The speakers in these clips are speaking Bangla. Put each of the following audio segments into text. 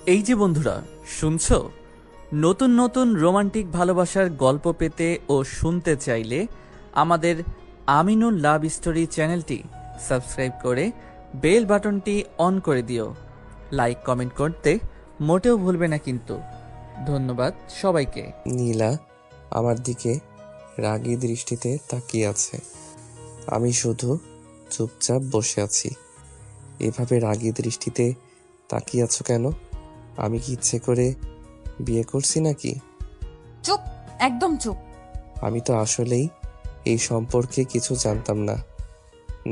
এই যে বন্ধুরা, শুনছো? নতুন নতুন রোমান্টিক ভালোবাসার গল্প পেতে ও শুনতে চাইলে আমাদের আমিনুল লাভ স্টোরি চ্যানেলটি সাবস্ক্রাইব করে বেল বাটনটি অন করে দিও। লাইক কমেন্ট করতে মোটেও ভুলবে না কিন্তু। ধন্যবাদ সবাইকে। নীলা আমার দিকে রাগী দৃষ্টিতে তাকিয়ে আছে। আমি শুধু চুপচাপ বসে আছি। এভাবে রাগী দৃষ্টিতে তাকিয়ে আছো কেন? আমি কি ইচ্ছে করে বিয়ে করছি নাকি? চুপ, একদম চুপ। আমি তো আসলেই এই সম্পর্কে কিছু জানতাম না।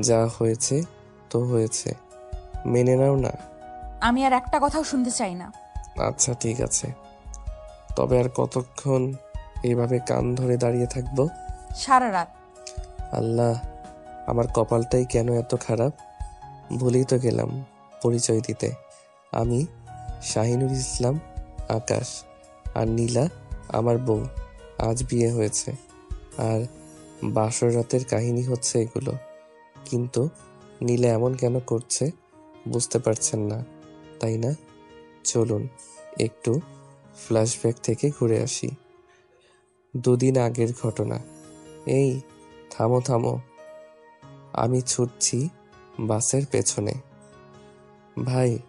যা হয়েছে তো হয়েছে, মেনে নাও না? আমি আর একটা কথাও শুনতে চাই না। আচ্ছা ঠিক আছে, তবে আর কতক্ষণ এইভাবে কান ধরে দাঁড়িয়ে থাকবো? সারা রাত। আল্লাহ, আমার কপালটাই কেন এত খারাপ। ভুলেই তো গেলাম পরিচয় দিতে। আমি শাহিনুর ইসলাম আকাশ, আর নীলা আমার বউ। আজ বিয়ে হয়েছে, আর বাসর রাতের কাহিনী হচ্ছে এগুলো। কিন্তু নীলা এমন কেন করছে বুঝতে পারছেন না, তাই না? চলুন একটু ফ্ল্যাশব্যাক থেকে ঘুরে আসি। দুদিন আগের ঘটনা। এই থামো থামো, আমি ছুটছি বাসের পেছনে। ভাই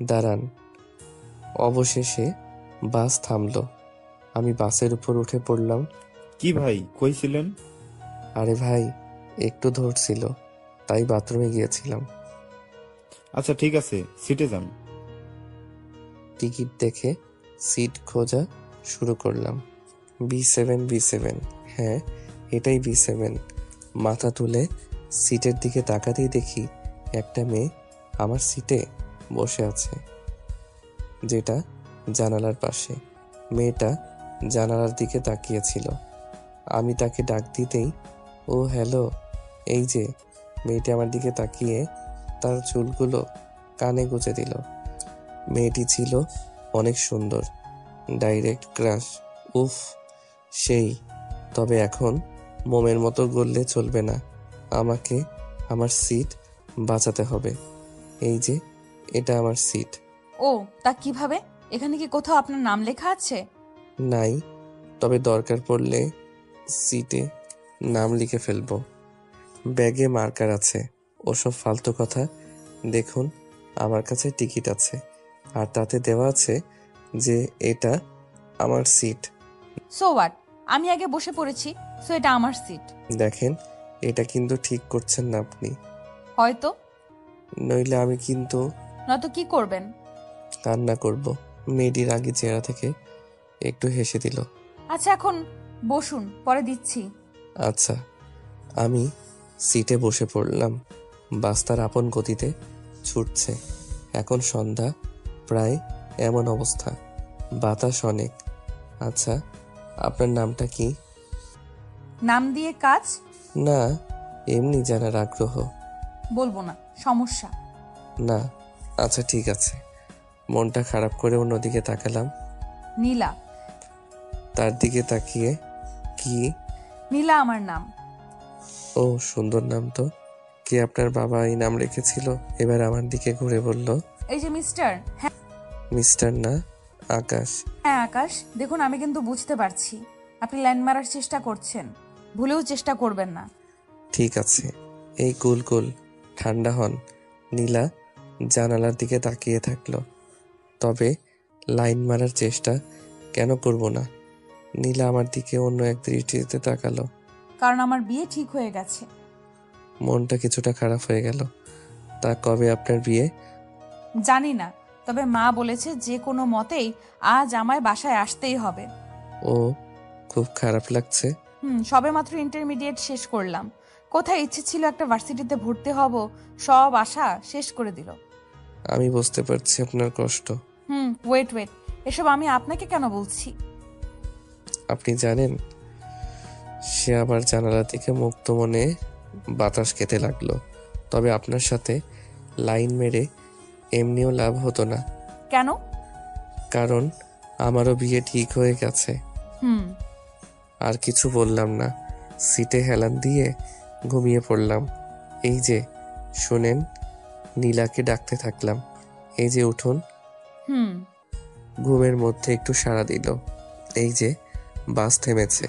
দাঁড়ান। অবশেষে বাস থামলো। আমি বাসের উপর উঠে পড়লাম। কি ভাই, কই ছিলেন? আরে ভাই, একটু ধরছিল, তাই বাথরুমে গিয়েছিলাম। আচ্ছা ঠিক আছে, সিটে যান। টিকিট দেখে সিট খোঁজা শুরু করলাম। B7 হ্যাঁ, এটাই B7। মাথা তুলে সিটের দিকে তাকাতেই দেখি একটা মেয়ে আমার সিটে বসে আছে, যেটা জানালার পাশে। মেয়েটা জানালার দিকে তাকিয়েছিল। আমি তাকে ডাক দিতেই ও হ্যালো। এই যে মেয়েটি আমার দিকে তাকিয়ে তার চুলগুলো কানে গুজে দিল। মেয়েটি ছিল অনেক সুন্দর, ডাইরেক্ট ক্রাশ। উফ, সেই। তবে এখন মোমের মতো গললে চলবে না, আমাকে আমার সিট বাঁচাতে হবে। এই যে এটা আমার সিট। ও, তা কিভাবে? এখানে কি কোথাও আপনার নাম লেখা আছে? নাই, তবে দরকার পড়লে সিটে নাম লিখে ফেলবো। ব্যাগে মার্কার আছে, ওসব ফালতু কথা। দেখুন, আমার কাছে টিকিট আছে, আর তাতে দেওয়া আছে যে এটা আমার সিট। So what? আমি আগে বসে পড়েছি, সো এটা আমার সিট। দেখেন, এটা কিন্তু ঠিক করছেন না আপনি। হয়তো। নইলে আমি কিন্তু নয়তো কি করবেন? কান্না করব। মেয়েটির আগে চেহারা থেকে একটু হেসে দিল। আচ্ছা এখন বসুন, পরে দিচ্ছি। আচ্ছা। আমি সিটে বসে পড়লাম। বাস তার আপন গতিতে ছুটছে। এখন সন্ধ্যা প্রায়, এমন অবস্থা, বাতাস অনেক। আচ্ছা, আপনার নামটা কি? নাম দিয়ে কাজ? না, এমনি জানার আগ্রহ। বলবো না, সমস্যা। না, আচ্ছা ঠিক আছে। মনটা খারাপ করে অন্যদিকে তাকালাম। নীলা। তার দিকে তাকিয়ে, কি? নীলা আমার নাম। ও সুন্দর নাম তো। কে আপনার বাবা এই নাম রেখেছিল? এবার আমার দিকে ঘুরে বলল, এই যে মিস্টার। হ্যাঁ মিস্টার না, আকাশ। হ্যাঁ আকাশ, দেখুন আমি কিন্তু বুঝতে পারছি আপনি লাইন মারার চেষ্টা করছেন, ভুলেও চেষ্টা করবেন না। ঠিক আছে, এই কুল কুল, ঠান্ডা হন। নীলা জানালার দিকে তাকিয়ে থাকলো। তবে লাইন মারার চেষ্টা কেন করব না? নীলা আমার দিকে অন্য এক দৃষ্টিতে তাকালো। কারণ আমার বিয়ে ঠিক হয়ে গেছে। মনটা কিছুটা খারাপ হয়ে গেল। তা কবে আপনার বিয়ে? জানি না, তবে মা বলেছে যে কোনো মতেই আজ আমায় বাসায় আসতেই হবে। ও, খুব খারাপ লাগছে। সবেমাত্র ইন্টারমিডিয়েট শেষ করলাম। কোথায় ইচ্ছে ছিল একটা ভার্সিটিতে ভর্তি হব, সব আশা শেষ করে দিল। আমি বুঝতে পারছি আপনার কষ্ট। ওয়েট, এসব আমি আপনাকে কেন বলছি? আপনি জানেন, সে আবার জানালা থেকে মুক্ত মনে বাতাস খেতে লাগলো। তবে আপনার সাথে লাইন মেরে এমনিও লাভ হতো না। কেন? কারণ আমারও বিয়ে ঠিক হয়ে গেছে। হুম আর কিছু বললাম না, সিটে হেলান দিয়ে ঘুমিয়ে পড়লাম। এই যে শুনেন, নীলাকে ডাকতে থাকলাম, এই যে উঠুন। হুম। ঘুমের মধ্যে একটু সাড়া দিল। এই যে বাস থেমেছে।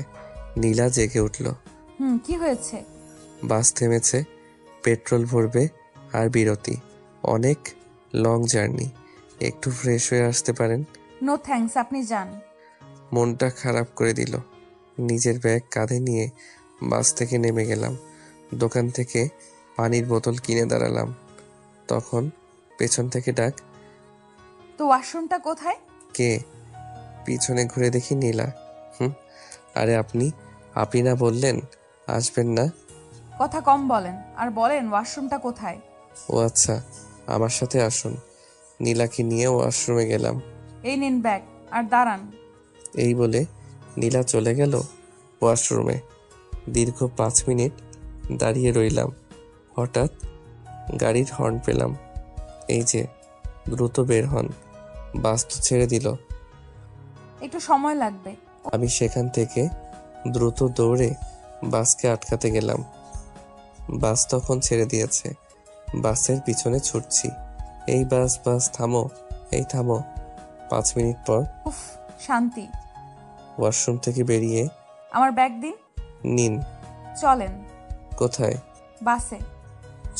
নীলা জেগে উঠল। হুম, কি হয়েছে? বাস থেমেছে, পেট্রোল ভরবে আর বিরতি। অনেক লং জার্নি, একটু ফ্রেশ হয়ে আসতে পারেন। নো থ্যাঙ্কস, আপনি যান। মনটা খারাপ করে দিল। নিজের ব্যাগ কাঁধে নিয়ে বাস থেকে নেমে গেলাম। দোকান থেকে পানির বোতল কিনে দাঁড়ালাম। তখন পেছন থেকে ডাক, তো ওয়াশরুমটা কোথায়? কে? পিছনে ঘুরে দেখি নীলা। হুম, আরে আপনি না বললেন আসবেন না? কথা কম বলেন আর বলেন ওয়াশরুমটা কোথায়। ও আচ্ছা, আমার সাথে আসুন। নীলাকে নিয়ে ওয়াশরুমে গেলাম। এই নিন ব্যাগ আর দাঁড়ান। এই বলে নীলা চলে গেল ওয়াশরুমে। দীর্ঘ 5 মিনিট দাঁড়িয়ে রইলাম। হঠাৎ গাড়ির হর্ন পেলাম। এই যে, দ্রুত বের হন, বাস তো ছেড়ে দিল। একটু সময় লাগবে। আমি সেখান থেকে দ্রুত দৌড়ে বাসকে আটকাতে গেলাম। বাস তখন ছেড়ে দিয়েছে। বাসের পিছনে ছুটছি। এই বাস, বাস থামো, এই থামো। 5 মিনিট পর উফ, শান্তি। ওয়াশরুম থেকে বেরিয়ে, আমার ব্যাগ দিন। নিন। চলেন। কোথায়? বাসে।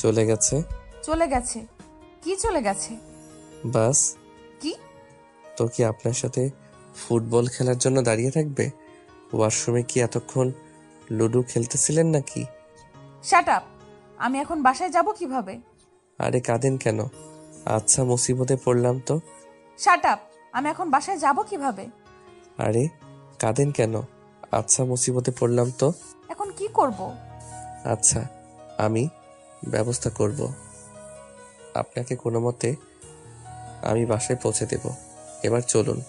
চলে গেছে। চলে গেছে? কি চলে গেছে? বাস কি? তো কি আপনার সাথে ফুটবল খেলার জন্য দাঁড়িয়ে থাকবে? ওয়াশরুমে কি এতক্ষণ লুডো খেলতেছিলেন নাকি? Shut up. আমি এখন বাসায় যাব কিভাবে? আরে কাঁদেন কেন? আচ্ছা, মুসিবতে পড়লাম তো। Shut up. আমি এখন বাসায় যাব কিভাবে? আরে কাঁদেন কেন? আচ্ছা, মুসিবতে পড়লাম তো। এখন কি করব? আচ্ছা, আমি ব্যবস্থা করব। আপনাকে কোনো মতে আমি বাসায় পৌঁছে দেব। এবার চলুন।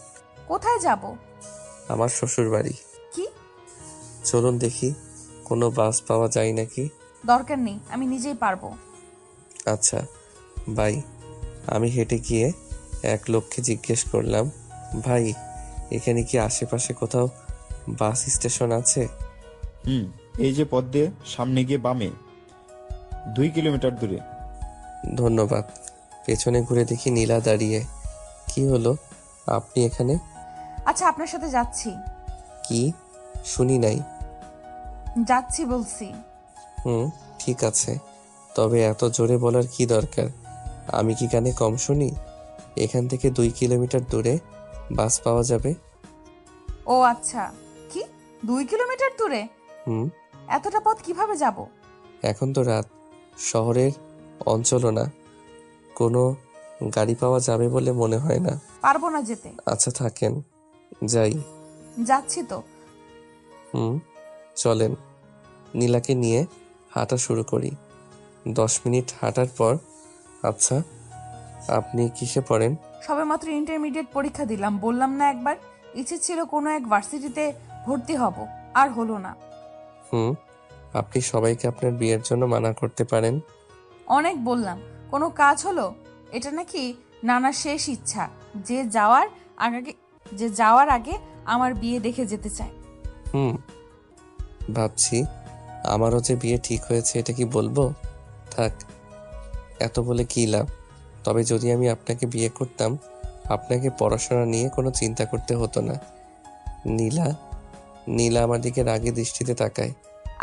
কোথায় যাব? আমার শ্বশুর বাড়ি। কি? চলুন দেখি কোনো বাস পাওয়া যায় নাকি। দরকার নেই, আমি নিজেই পারবো। আচ্ছা বাই। আমি হেঁটে গিয়ে এক লোককে জিজ্ঞেস করলাম, ভাই এখানে কি আশেপাশে কোথাও বাস স্টেশন আছে? এই যে পথ দিয়ে সামনে গিয়ে বামে, 2 কিলোমিটার দূরে। ধন্যবাদ। পেছনে ঘুরে দেখি নীলা দাঁড়িয়ে। কি হলো, আপনি এখানে? আচ্ছা, আপনার সাথে যাচ্ছি। কি? শুনি নাই। যাচ্ছি বলছি। হুম, ঠিক আছে, তবে এত জোরে বলার কি দরকার? আমি কি কানে কম শুনি? এখান থেকে 2 কিলোমিটার দূরে বাস পাওয়া যাবে। ও আচ্ছা। কি? 2 কিলোমিটার দূরে? হুম। এতটা পথ কিভাবে যাব? এখন তো রাত, শহরের অঞ্চলও না, কোনো গাড়ি পাওয়া যাবে বলে মনে হয় না। পারবো না যেতে। আচ্ছা থাকেন, যাই। যাচ্ছি তো। হুম, চলেন। নীলাকে নিয়ে হাঁটা শুরু করি। 10 মিনিট হাঁটার পর, আচ্ছা আপনি কিসে পড়েন? সবেমাত্র ইন্টারমিডিয়েট পরীক্ষা দিলাম, বললাম না একবার? ইচ্ছে ছিল কোনো এক ভার্সিটিতে ভর্তি হব, আর হলো না। হুম, আপনি সবাইকে আপনার বিয়ের জন্য মানা করতে পারেন। অনেক বললাম, কোনো কাজ হলো? এটা নাকি নানার শেষ ইচ্ছা, যে যাওয়ার আগে আমার বিয়ে দেখে যেতে চায়। হুম, ভাবছি আমারও যে বিয়ে ঠিক হয়েছে, এটা কি বলবো? থাক, এত বলে কি লাভ? তবে যদি আমি আপনাকে বিয়ে করতাম, আপনাকে পড়াশোনা নিয়ে কোনো চিন্তা করতে হতো না। নীলা নীলা আমার দিকে রাগে দৃষ্টিতে তাকায়।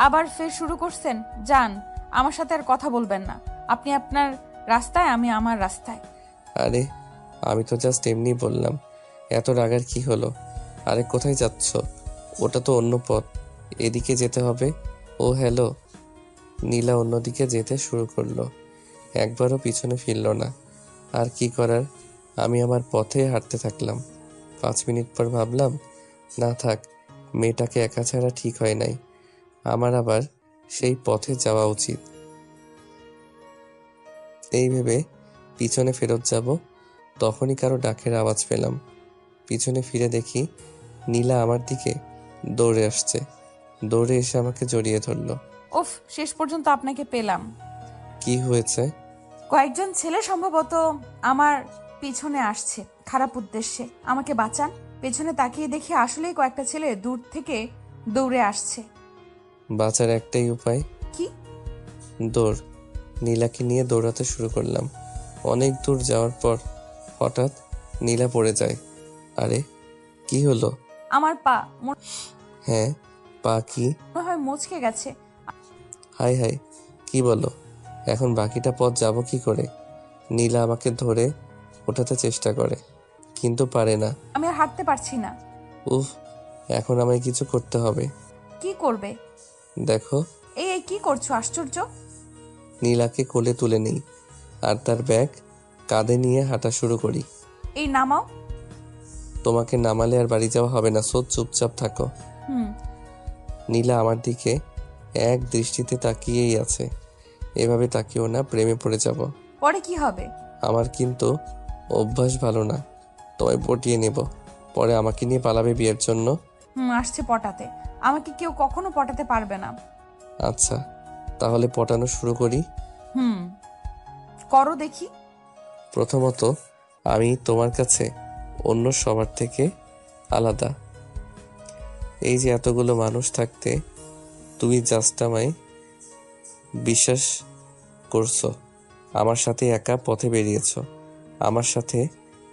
আবার ফের শুরু করছেন? যান, আমার সাথে আর কথা বলবেন না। আপনি আপনার রাস্তায়, আমি আমার রাস্তায়। আরে আমি তো জাস্ট এমনি বললাম, এত রাগার কি হলো? আরে কোথায় যাচ্ছ? ওটা তো অন্য পথ, এদিকে যেতে হবে। ও হ্যালো। নীলা অন্যদিকে যেতে শুরু করলো। একবারও পিছনে ফিরল না। আর কি করার, আমি আমার পথে হাঁটতে থাকলাম। 5 মিনিট পর ভাবলাম, না থাক, মেয়েটাকে একা ছাড়া ঠিক হয় নাই। আমার আবার সেই পথে যাওয়া উচিত। এই ভেবে পিছনে ফেরত যাব, তখনই কারো ডাকের আওয়াজ পেলাম। পিছনে ফিরে দেখি নীলা আমার দিকে দৌড়ে আসছে। দৌড়ে এসে আমাকে জড়িয়ে ধরলো। উফ, শেষ পর্যন্ত আপনাকে পেলাম। কি হয়েছে? কয়েকজন ছেলে সম্ভবত আমার পিছনে আসছে খারাপ উদ্দেশ্যে। আমাকে বাঁচান। পেছনে তাকিয়ে দেখি আসলেই কয়েকটা ছেলে দূর থেকে দৌড়ে আসছে। বাঁচার একটাই উপায়। কি? দৌড়। নীলাকে নিয়ে দৌড়াতে শুরু করলাম। অনেক দূর যাওয়ার পর হঠাৎ নীলা পড়ে যায়। আরে কি হলো? আমার পা মনে হ্যাঁ, পা কি? হয় মুচকে গেছে। হাই হাই, কি বলো? এখন বাকিটা পথ যাব কি করে? নীলা আমাকে ধরে ওঠাতে চেষ্টা করে, কিন্তু পারে না। আমি আর হাঁটতে পারছি না। উফ, এখন আমায় কিছু করতে হবে। কি করবে? দেখো। এই কি করছো? আশ্চর্য। নীলাকে কোলে তুলে নিই আর তার ব্যাগ কাঁধে নিয়ে হাঁটা শুরু করি। এই নামাও। তোমাকে নামালে আর বাড়ি যাওয়া হবে না, চুপচাপ থাকো। হুম। নীলা আমার দিকে এক দৃষ্টিতে তাকিয়েই আছে। এভাবে তাকিও না, প্রেমে পড়ে যাব। পরে কি হবে? আমার কিন্তু অভ্যাস ভালো না, তোমায় পটিয়ে নেব, পরে আমাকে নিয়ে পালাবে বিয়ের জন্য। আসছে পটাতে। আমাকে কেউ কখনো পটাতে পারবে না। আচ্ছা, তাহলে পটানো শুরু করি। হুম, করো দেখি। প্রথমত, আমি তোমার কাছে অন্য সবার থেকে আলাদা। এই যে এতগুলো মানুষ থাকতে তুমি জাস্ট আমায় বিশ্বাস করছো, আমার সাথে একা পথে বেরিয়েছো, আমার সাথে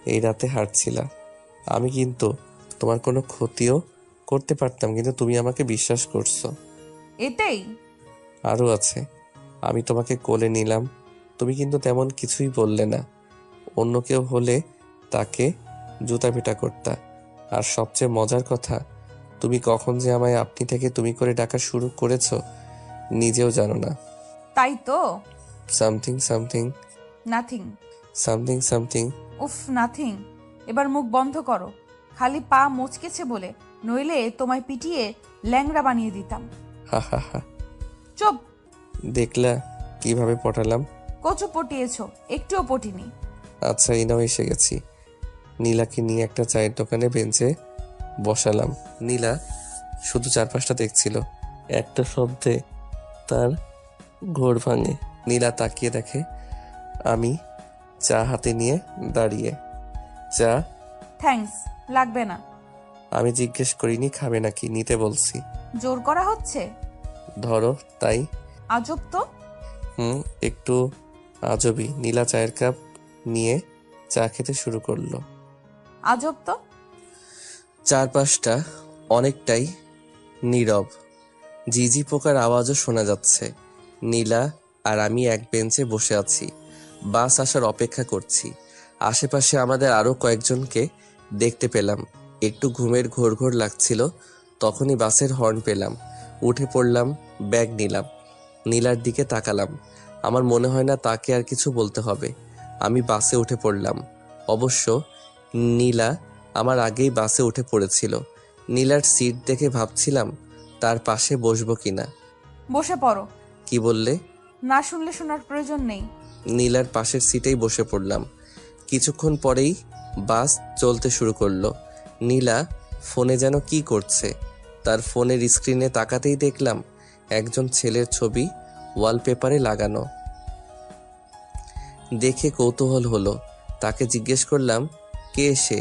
এই রাতে হাঁটছিলা। আমি কিন্তু তোমার কোনো ক্ষতিও করতে পারতাম, কিন্তু তুমি আমাকে বিশ্বাস করছো। এতেই? আরও আছে, আমি তোমাকে কোলে নিলাম, তুমি কিন্তু তেমন কিছুই বললে না। অন্য কেউ হলে তাকে জুতা পেটা করতা। আর সবচেয়ে মজার কথা, তুমি কখন যে আমায় আপনি থেকে তুমি করে ডাকা শুরু করেছো নিজেও জানো না। তাই তো। Something something nothing. Something something. উফ, নাথিং। এবার মুখ বন্ধ করো। খালি পা মুচকেছে বলে, নইলে তোমায় পিটিয়ে ল্যাংড়া বানিয়ে দিতাম। হা হা হা। চুপ। দেখলা কিভাবে পটালাম? কচু পটিয়েছো, একটুও পটিনি। আচ্ছা, এই নাও এসে গেছি। নীলাকে নিয়ে একটা চায়ের দোকানে বেঞ্চে বসালাম। নীলা শুধু চারপাশটা দেখছিল। একটা শব্দে তার ঘোর ভাঙে। নীলা তাকিয়ে দেখে আমি চা হাতে নিয়ে দাঁড়িয়ে। চা? থ্যাঙ্কস, লাগবে না। আমি জিজ্ঞেস করিনি খাবে নাকি, নিতে বলছি। জোর করা হচ্ছে? ধরো তাই। আজব তো। একটু আজবই। নীলা চায়ের কাপ নিয়ে চা খেতে শুরু করলো। আজব তো। চারপাশটা অনেকটাই নীরব। ঝিঝি পোকার আওয়াজও শোনা যাচ্ছে। নীলা আর আমি এক বেঞ্চে বসে আছি, বাস আসার অপেক্ষা করছি। আশেপাশে আমাদের আরো কয়েকজনকে দেখতে পেলাম। একটু ঘুমের ঘোর ঘোর লাগছিল, তখনই বাসের হর্ন পেলাম। উঠে পড়লাম, ব্যাগ নিলাম। নীলার দিকে তাকালাম। আমার মনে হয় না তাকে আর কিছু বলতে হবে। আমি বাসে উঠে পড়লাম। অবশ্য নীলা আমার আগেই বাসে উঠে পড়েছিল। নীলার সিট দেখে ভাবছিলাম তার পাশে বসবো কিনা। বসে পড়ো। কি বললে? না শুনলে শোনার প্রয়োজন নেই। নীলার পাশের সিটেই বসে পড়লাম। কিছুক্ষণ পরেই বাস চলতে শুরু করলো। নীলা ফোনে যেন কি করছে। তার ফোনের স্ক্রিনে তাকাতেই দেখলাম একজন ছেলের ছবি ওয়ালপেপারে লাগানো। দেখে কৌতূহল হলো। তাকে জিজ্ঞেস করলাম, কে সে?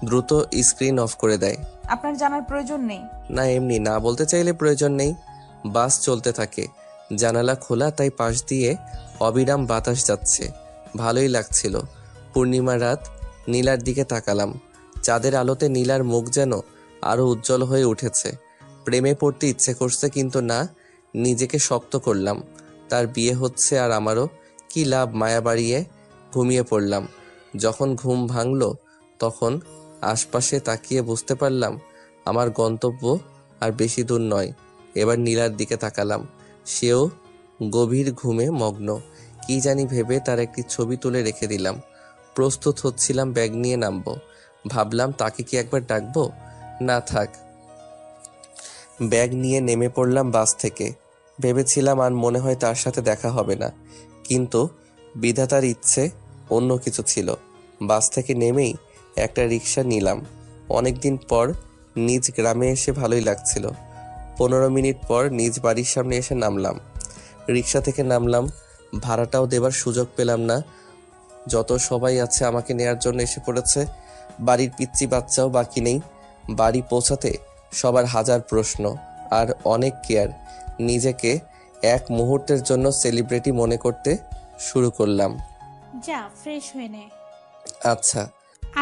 দ্রুত স্ক্রিন অফ করে দেয়। আপনার জানার প্রয়োজন নেই। না, এমনি না বলতে চাইলে প্রয়োজন নেই। বাস চলতে থাকে, জানালা খোলা, তাই পাশ দিয়ে অবিরাম বাতাস যাচ্ছে। ভালোই লাগছিল। পূর্ণিমা রাত। নীলার দিকে তাকালাম। চাঁদের আলোতে নীলার মুখ যেন আরো উজ্জ্বল হয়ে উঠেছে। প্রেমে পড়তে ইচ্ছে করছে, কিন্তু না, নিজেকে শক্ত করলাম। তার বিয়ে হচ্ছে আর আমারও কি লাভ মায়া বাড়িয়ে। ঘুমিয়ে পড়লাম। যখন ঘুম ভাঙলো তখন আশপাশে তাকিয়ে বুঝতে পারলাম আমার গন্তব্য আর বেশি দূর নয়। এবার নীলার দিকে তাকালাম। সেও গভীর ঘুমে মগ্ন। কি জানি ভেবে তার একটি ছবি তুলে রেখে দিলাম। প্রস্তুত হচ্ছিলাম ব্যাগ নিয়ে নামবো। ভাবলাম তাকে কি একবার ডাকবো? না থাক। ব্যাগ নিয়ে নেমে পড়লাম বাস থেকে। ভেবেছিলাম আর মনে হয় তার সাথে দেখা হবে না, কিন্তু বিধাতার ইচ্ছে অন্য কিছু ছিল। বাস থেকে নেমেই একটা রিক্সা নিলাম। অনেকদিন পর নিজ গ্রামে এসে ভালোই লাগছিল। 15 মিনিট পর নিজ বাড়ির সামনে এসে নামলাম। রিক্সা থেকে নামলাম, ভাড়াটাও দেবার সুযোগ পেলাম না। যত সবাই আছে আমাকে নেয়ার জন্য এসে পড়েছে। বাড়ির পিচ্চি বাচ্চাও বাকি নেই। বাড়ি পৌঁছাতে সবার হাজার প্রশ্ন আর অনেক কেয়ার। নিজেকে এক মুহূর্তের জন্য সেলিব্রিটি মনে করতে শুরু করলাম। যা ফ্রেশ হয়ে নে। আচ্ছা।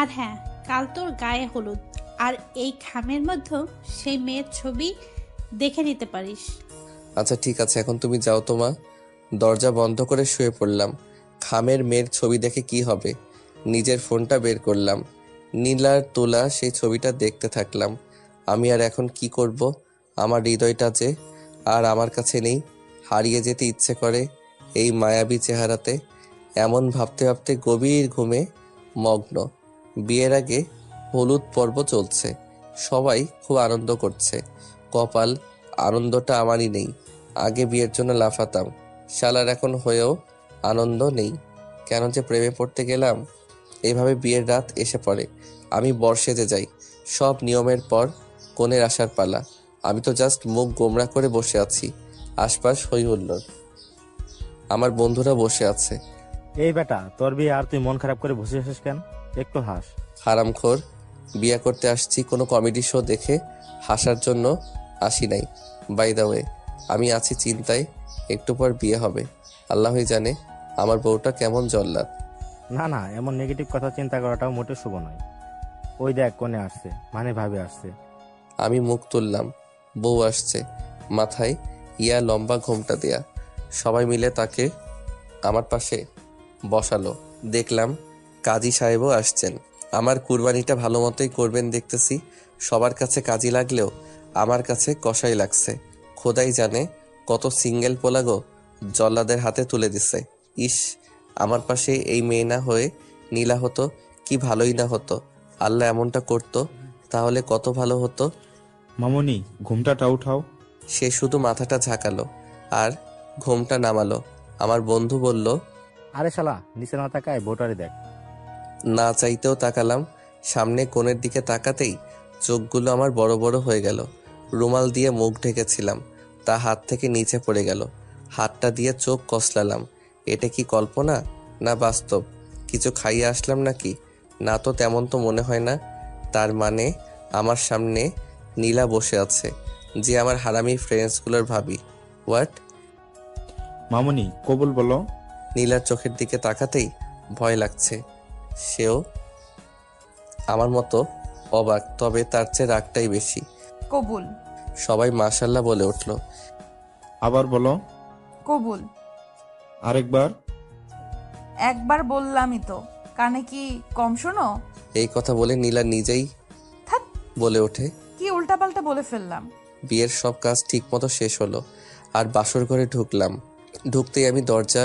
আর হ্যাঁ, কাল তোর গায়ে হলুদ, আর এই খামের মধ্যে সেই মেয়ের ছবি দেখে নিতে পারিস। আচ্ছা ঠিক আছে, এখন তুমি যাও তো মা। দরজা বন্ধ করে শুয়ে পড়লাম। খামের মেয়ের ছবি দেখে কি হবে, নিজের ফোনটা বের করলাম। নীলার তোলা সেই ছবিটা দেখতে থাকলাম। আমি আর এখন কি করব? আমার হৃদয়টা যে আর আমার কাছে নেই। হারিয়ে যেতে ইচ্ছে করে এই মায়াবী চেহারাতে। এমন ভাবতে ভাবতে গভীর ঘুমে মগ্ন। বিয়ের আগে হলুদ পর্ব চলছে, সবাই খুব আনন্দ করছে। কপাল, আনন্দটা আমারই নেই। আগে বিয়ের জন্য লাফাতাম, শালার এখন হয়েও আনন্দ নেই। কেন যে প্রেমে পড়তে গেলাম। এইভাবে বিয়ের রাত এসে পড়ে, আমি বর সেজে যাই। সব নিয়মের পর কনের আসার পালা। আমি তো জাস্ট মুখ গোমরা করে বসে আছি, আশপাশ হই হুল্লোড়। আমার বন্ধুরা বসে আছে। এই বেটা, তোর বিয়ে আর তুই মন খারাপ করে বসে আছিস কেন? একটু হাস। হারামখোর, বিয়ে করতে আসছি কোনো কমেডি শো দেখে হাসার জন্য আসি নাই। বাই দ্য ওয়ে, আমি আছি চিন্তায়, একটু পর বিয়ে হবে। আল্লাহই জানে আমার বউটা কেমন জল্লাদ। না না, এমন নেগেটিভ কথা চিন্তা করাটাও মোটে শুভ নয়। ওই দেখ কোণে আসছে, মানে ভাবে আসছে। আমি মুখ তুললাম, বউ আসছে, মাথায় ইয়া লম্বা ঘোমটা দেয়া। সবাই মিলে তাকে আমার পাশে বসালো। দেখলাম কাজী সাহেবও আসছেন। আমার কুরবানিটা ভালো মতোই করবেন দেখতেছি। সবার কাছে কাজী লাগলেও আমার কাছে কসাই লাগছে। খোদাই জানে কত সিঙ্গেল পোলাগো জল্লাদের হাতে তুলে দিছে। ইস, আমার পাশে এই মেয়ে না হয়ে নীলা হতো কি ভালোই না হতো। আল্লাহ এমনটা করতো তাহলে কত ভালো হতো। মামনি, ঘুমটাটা উঠাও। সে শুধু মাথাটা ঝাঁকালো আর ঘোমটা নামালো। আমার বন্ধু বলল, আরে শালা, নিচে না তাকায় ভোটারে দেখ। না চাইতেও তাকালাম। সামনে কোণের দিকে তাকাতেই চোখগুলো আমার বড় বড় হয়ে গেল। রুমাল দিয়ে মুখ ঢেকেছিলাম, তা হাত থেকে নিচে পড়ে গেল। হাতটা দিয়ে চোখ কসলালাম। এটা কি কল্পনা না বাস্তব? কিছু খাইয়ে আসলাম নাকি? না তো, তেমন তো মনে হয় না। তার মানে আমার সামনে নীলা বসে আছে, যে আমার হারামি ফ্রেন্ডসগুলোর ভাবি। হোয়াট? মামনি, কবুল বলো। নীলার চোখের দিকে তাকাতেই ভয় লাগছে। সেও আমার মতো অবাক, তবে তার চেয়ে রাগটাই বেশি। কবুল। সবাই মাশাল্লাহ বলে উঠল। আবার বলো। কবুল। আরেকবার। একবার বললামই তো, কানে কি কম শোনো? এই কথা বলে নীলা নিজেই থাক, বলে ওঠে। কি উল্টাপাল্টা বলে ফেললাম। বিয়ের সব কাজ ঠিক মতো শেষ হলো আর বাসর ঘরে ঢুকলাম। ঢুকতেই আমি দরজা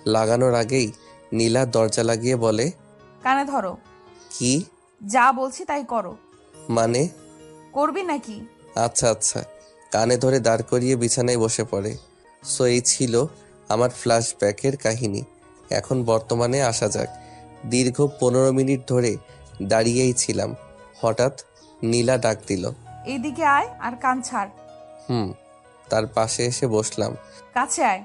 লাগানোর আগেই নীলা দরজা লাগিয়ে বলে, কানে ধরো। কি? যা বলছি তাই করো। মানে? করবি নাকি? আচ্ছা আচ্ছা। কানে ধরে দাঁড় করিয়ে বিছানায় বসে পড়ে। সো এই ছিল আমার ফ্ল্যাশব্যাকের কাহিনী। এখন বর্তমানে আসা যাক। দীর্ঘ 15 মিনিট ধরে দাঁড়িয়েই ছিলাম। হঠাৎ নীলা ডাক দিল, এইদিকে আয় আর কান ছাড়। তার পাশে এসে বসলাম। কাছে আয়।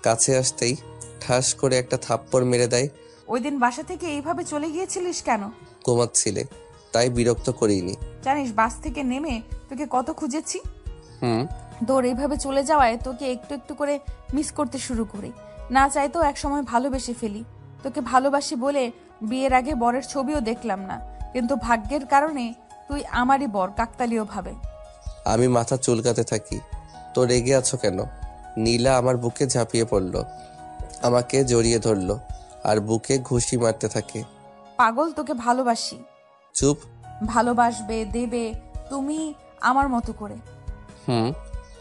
কাছে আসতেই ঠাস করে একটা থাপ্পড় মেরে দেয়। ওই দিন বাসা থেকে এইভাবে চলে গিয়েছিলিস কেন? ঘুমাচ্ছিলে, তাই বিরক্ত করিনি। জানিস বাস থেকে নেমে তোকে কত খুঁজেছি। হুম। তোর এইভাবে চলে যাওয়ায় তোকে একটু একটু করে মিস করতে শুরু করি। না চাইতেও একসময় ভালোবেসে ফেলি। তোকে ভালোবাসি বলে বিয়ের আগে বরের ছবিও দেখলাম না, কিন্তু ভাগ্যের কারণে তুই আমারই বর, কাকতালীয় ভাবে। আমি মাথা চুলকাতে থাকি। তো রেগে আছো কেন? নীলা আমার বুকে ঝাঁপিয়ে পড়ল, আমাকে জড়িয়ে ধরলো আর বুকে ঘুষি মারতে থাকে। পাগল, তোকে ভালোবাসি। চুপ। ভালোবাসবে দেবে তুমি আমার মতো করে।